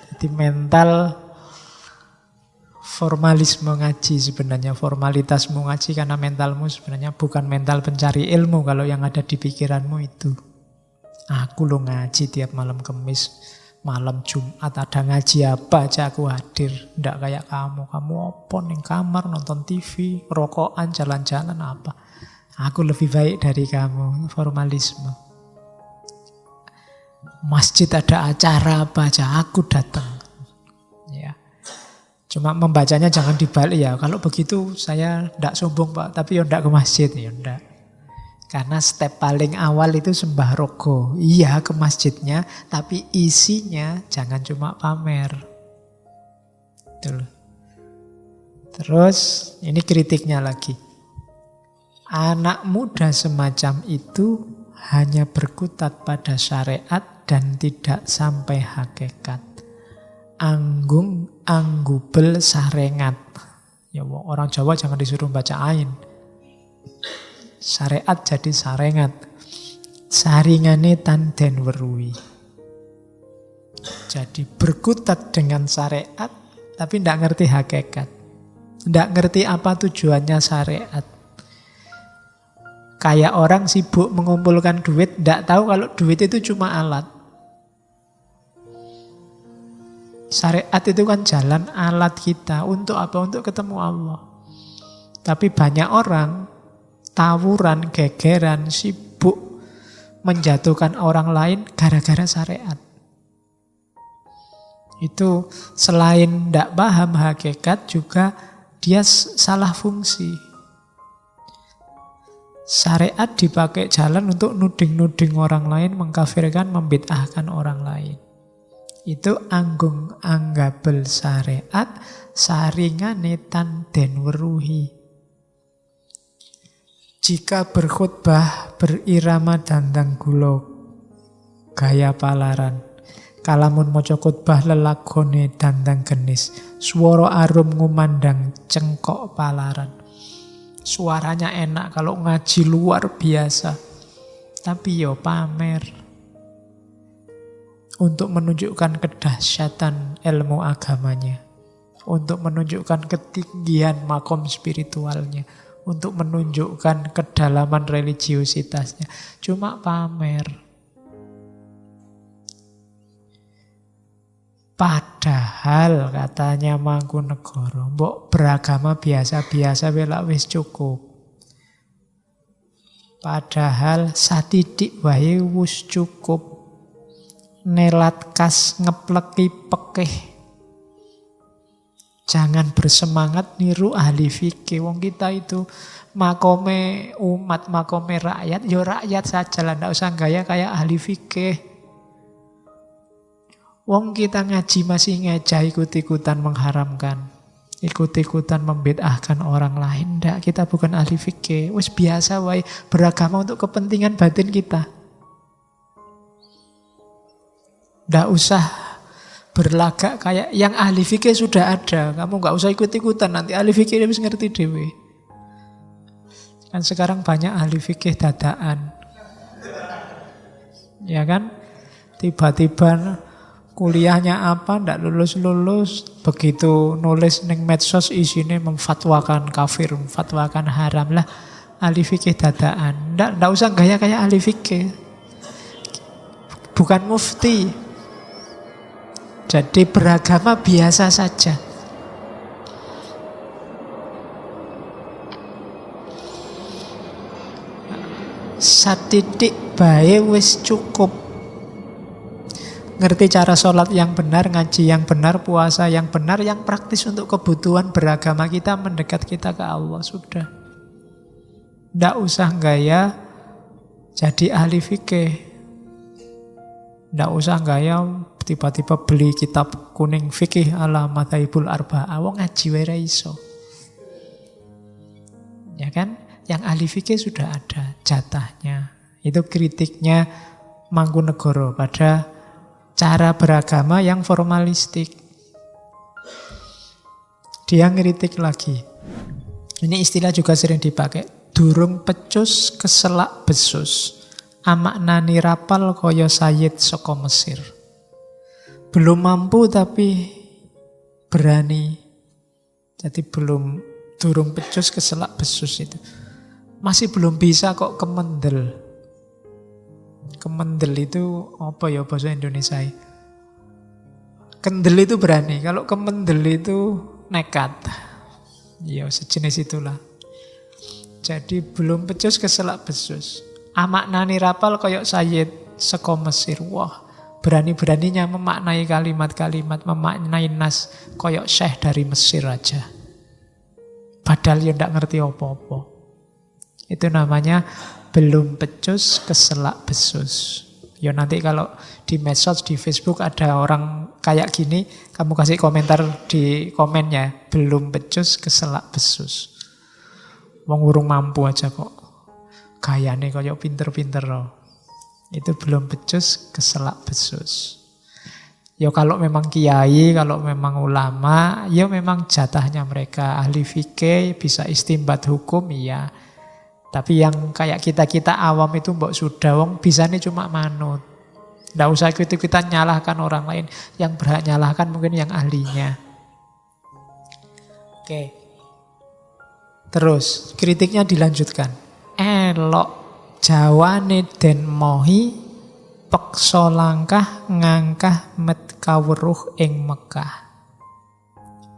Jadi mental formalisme ngaji sebenarnya, formalitasmu ngaji karena mentalmu sebenarnya bukan mental pencari ilmu kalau yang ada di pikiranmu itu. Aku lo ngaji tiap malam Kamis, malam Jumat ada ngaji apa aja aku hadir. Nggak kayak kamu apa ning kamar nonton TV, rokokan, jalan-jalan apa. Aku lebih baik dari kamu, formalisme. Masjid ada acara apa aja, aku datang. Ya. Cuma membacanya jangan dibalik ya. Kalau begitu saya tidak sombong Pak, tapi ya tidak ke masjid ya tidak. Karena step paling awal itu sembah rogo. Iya ke masjidnya, tapi isinya jangan cuma pamer. Betul. Terus ini kritiknya lagi. Anak muda semacam itu hanya berkutat pada syariat dan tidak sampai hakikat. Anggubel sarengat. Ya orang Jawa jangan disuruh baca ain. Syariat jadi sarengat. Saringane tanden weruhi. Jadi berkutat dengan syariat tapi tidak ngerti hakikat. Tidak ngerti apa tujuannya syariat. Kayak orang sibuk mengumpulkan duit, tidak tahu kalau duit itu cuma alat. Syariat itu kan jalan alat kita. Untuk apa? Untuk ketemu Allah. Tapi banyak orang tawuran, gegeran, sibuk menjatuhkan orang lain gara-gara syariat. Itu selain tidak paham hakikat juga dia salah fungsi. Syariat dipakai jalan untuk nuding-nuding orang lain, mengkafirkan, membid'ahkan orang lain. Itu anggabel syariat, saringane tanden weruhi. Jika berkhutbah berirama dandang gulo, gaya palaran. Kalamun maca khutbah lelakone dandang genis, swara arum ngumandang cengkok palaran. Suaranya enak kalau ngaji luar biasa. Tapi yo pamer. Untuk menunjukkan kedahsyatan ilmu agamanya. Untuk menunjukkan ketinggian makom spiritualnya. Untuk menunjukkan kedalaman religiositasnya. Cuma pamer. Padahal katanya Mangkunegara, mbok beragama biasa-biasa welak wis cukup. Padahal satidik wae wis cukup. Nelat kas ngepleki pekeh. Jangan bersemangat niru ahli fikih. Wong kita itu makome umat, makome rakyat, ya rakyat saja lah, ndak usah gaya kayak ahli fikih. Wong kita ngaji masih ngejah ikut-ikutan mengharamkan. Ikut-ikutan membid'ahkan orang lain. Ndak, kita bukan ahli fikih. Wis biasa wae beragama untuk kepentingan batin kita. Ndak usah berlagak kayak yang ahli fikih sudah ada. Kamu nggak usah ikut-ikutan, nanti ahli fikih harus ngerti dewe. Kan sekarang banyak ahli fikih dadaan. Ya kan? Tiba-tiba kuliahnya apa, ndak lulus-lulus, begitu nulis ning medsos isinya memfatwakan kafir, memfatwakan haram lah, ahli fikih dadaan. Ndak usah gaya kayak ahli fikih. Bukan mufti. Jadi beragama biasa saja. Satitik bae wis cukup. ngerti cara sholat yang benar, ngaji yang benar, puasa yang benar, yang praktis untuk kebutuhan beragama kita, mendekat kita ke Allah, sudah. Nggak usah gaya jadi ahli fikih. Nggak usah gaya tiba-tiba beli kitab kuning fikih ala Madhaibul Arba'ah, wong ngaji wae ra iso. Ya kan? Yang ahli fikih sudah ada jatahnya. Itu kritiknya Mangkunegoro pada cara beragama yang formalistik. Dia ngeritik lagi. Ini istilah juga sering dipakai. Durung pecus keselak besus. Amaknani rapal kaya Sayyid saka Mesir. Belum mampu tapi berani. Jadi durung pecus keselak besus itu. Masih belum bisa kok kemendel. Kemendel itu apa ya bahasa Indonesia? Kendel itu berani, kalau kemendel itu nekat. Ya sejenis itulah. Jadi belum pecus keselak besus. Amaknani rapal koyok Sayyid saka Mesir. Wah, berani-beraninya memaknai kalimat-kalimat, memaknai nas koyok syekh dari Mesir aja. Padahal ya ndak ngerti apa-apa. Itu namanya belum pecus keselak besus. Ya nanti kalau di medsos, di Facebook ada orang kayak gini, kamu kasih komentar di komennya, belum pecus keselak besus. Wong urung mampu aja kok. Gayane kayak pinter-pinter loh. Itu belum pecus keselak besus. Ya kalau memang kiai, kalau memang ulama, ya memang jatahnya mereka. Ahli fikih bisa istimbat hukum, iya. Tapi yang kayak kita-kita awam itu mbok sudah, wong bisanya cuma manut. Nggak usah kita nyalahkan orang lain. Yang berhak nyalahkan mungkin yang ahlinya. Oke. Terus kritiknya dilanjutkan. Elok jawane den mohi peksa langkah ngangkah met kawruh ing Mekah.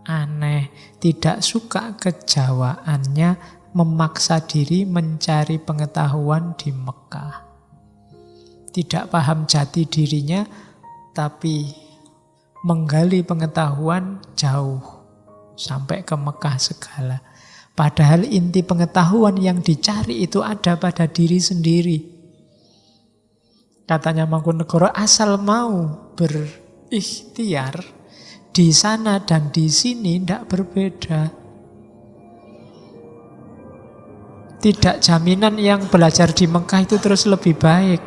Aneh, tidak suka kejawaannya memaksa diri mencari pengetahuan di Mekah. Tidak paham jati dirinya, tapi menggali pengetahuan jauh, sampai ke Mekah segala. Padahal inti pengetahuan yang dicari itu ada pada diri sendiri. Katanya Mangkunegoro, asal mau berikhtiar, di sana dan di sini tidak berbeda. Tidak jaminan yang belajar di Mekah itu terus lebih baik.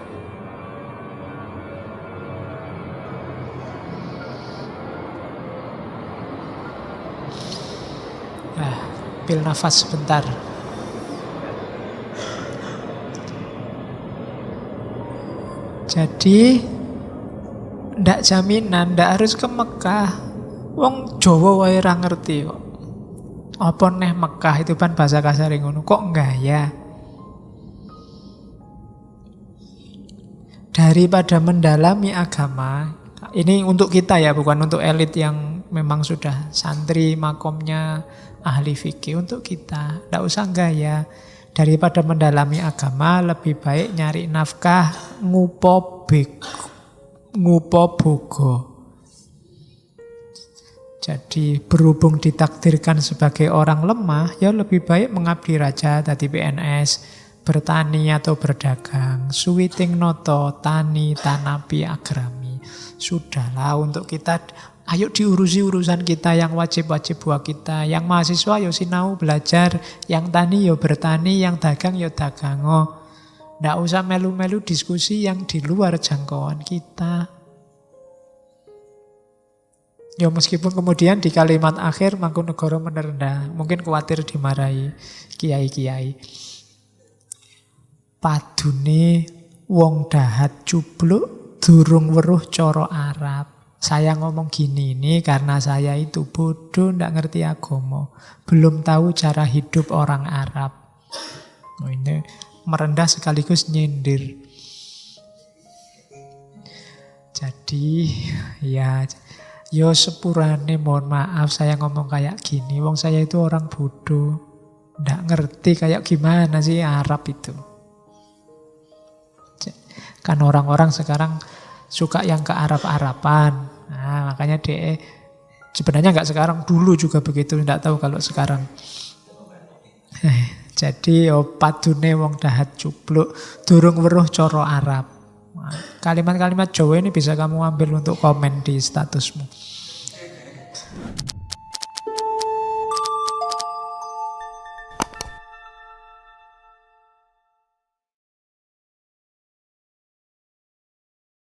Ambil nafas sebentar. Jadi ndak jaminan, ndak harus ke Mekah. Wong Jawa wae ra ngerti kok. Apa neh Mekah itu kan bahasa kasar ngono. Kok enggak ya? Daripada mendalami agama, ini untuk kita ya, bukan untuk elit yang memang sudah santri makomnya ahli fikih. Untuk kita, ndak usah gaya. Daripada mendalami agama, lebih baik nyari nafkah ngupo bogo. Jadi berhubung ditakdirkan sebagai orang lemah, ya lebih baik mengabdi raja, tadi PNS, bertani atau berdagang, suwiting noto, tani, tanapi, agrami. Sudahlah untuk kita, ayo diurusi urusan kita yang wajib-wajib buat kita. Yang mahasiswa yo sinau belajar, yang tani yo bertani, yang dagang yo dagango. Nggak usah melu-melu diskusi yang di luar jangkauan kita. Ya meskipun kemudian di kalimat akhir Mangkunegoro merendah, mungkin khawatir dimarahi kiai-kiai. Padune wong dahat cubluk durung weruh coro Arab. Saya ngomong gini ini karena saya itu bodoh, ndak ngerti agama, belum tahu cara hidup orang Arab. Ini merendah sekaligus nyindir. Jadi ya yo sepurane mohon maaf saya ngomong kayak gini. Wong saya itu orang bodoh, ndak ngerti kayak gimana sih Arab itu. Kan orang-orang sekarang suka yang ke Arab-Araban. Nah, makanya dia sebenarnya nggak sekarang, dulu juga begitu, nggak tahu kalau sekarang. Jadi padune wong dahat cupluk durung weruh cara Arab. Kalimat-kalimat Jawa ini bisa kamu ambil untuk komen di statusmu.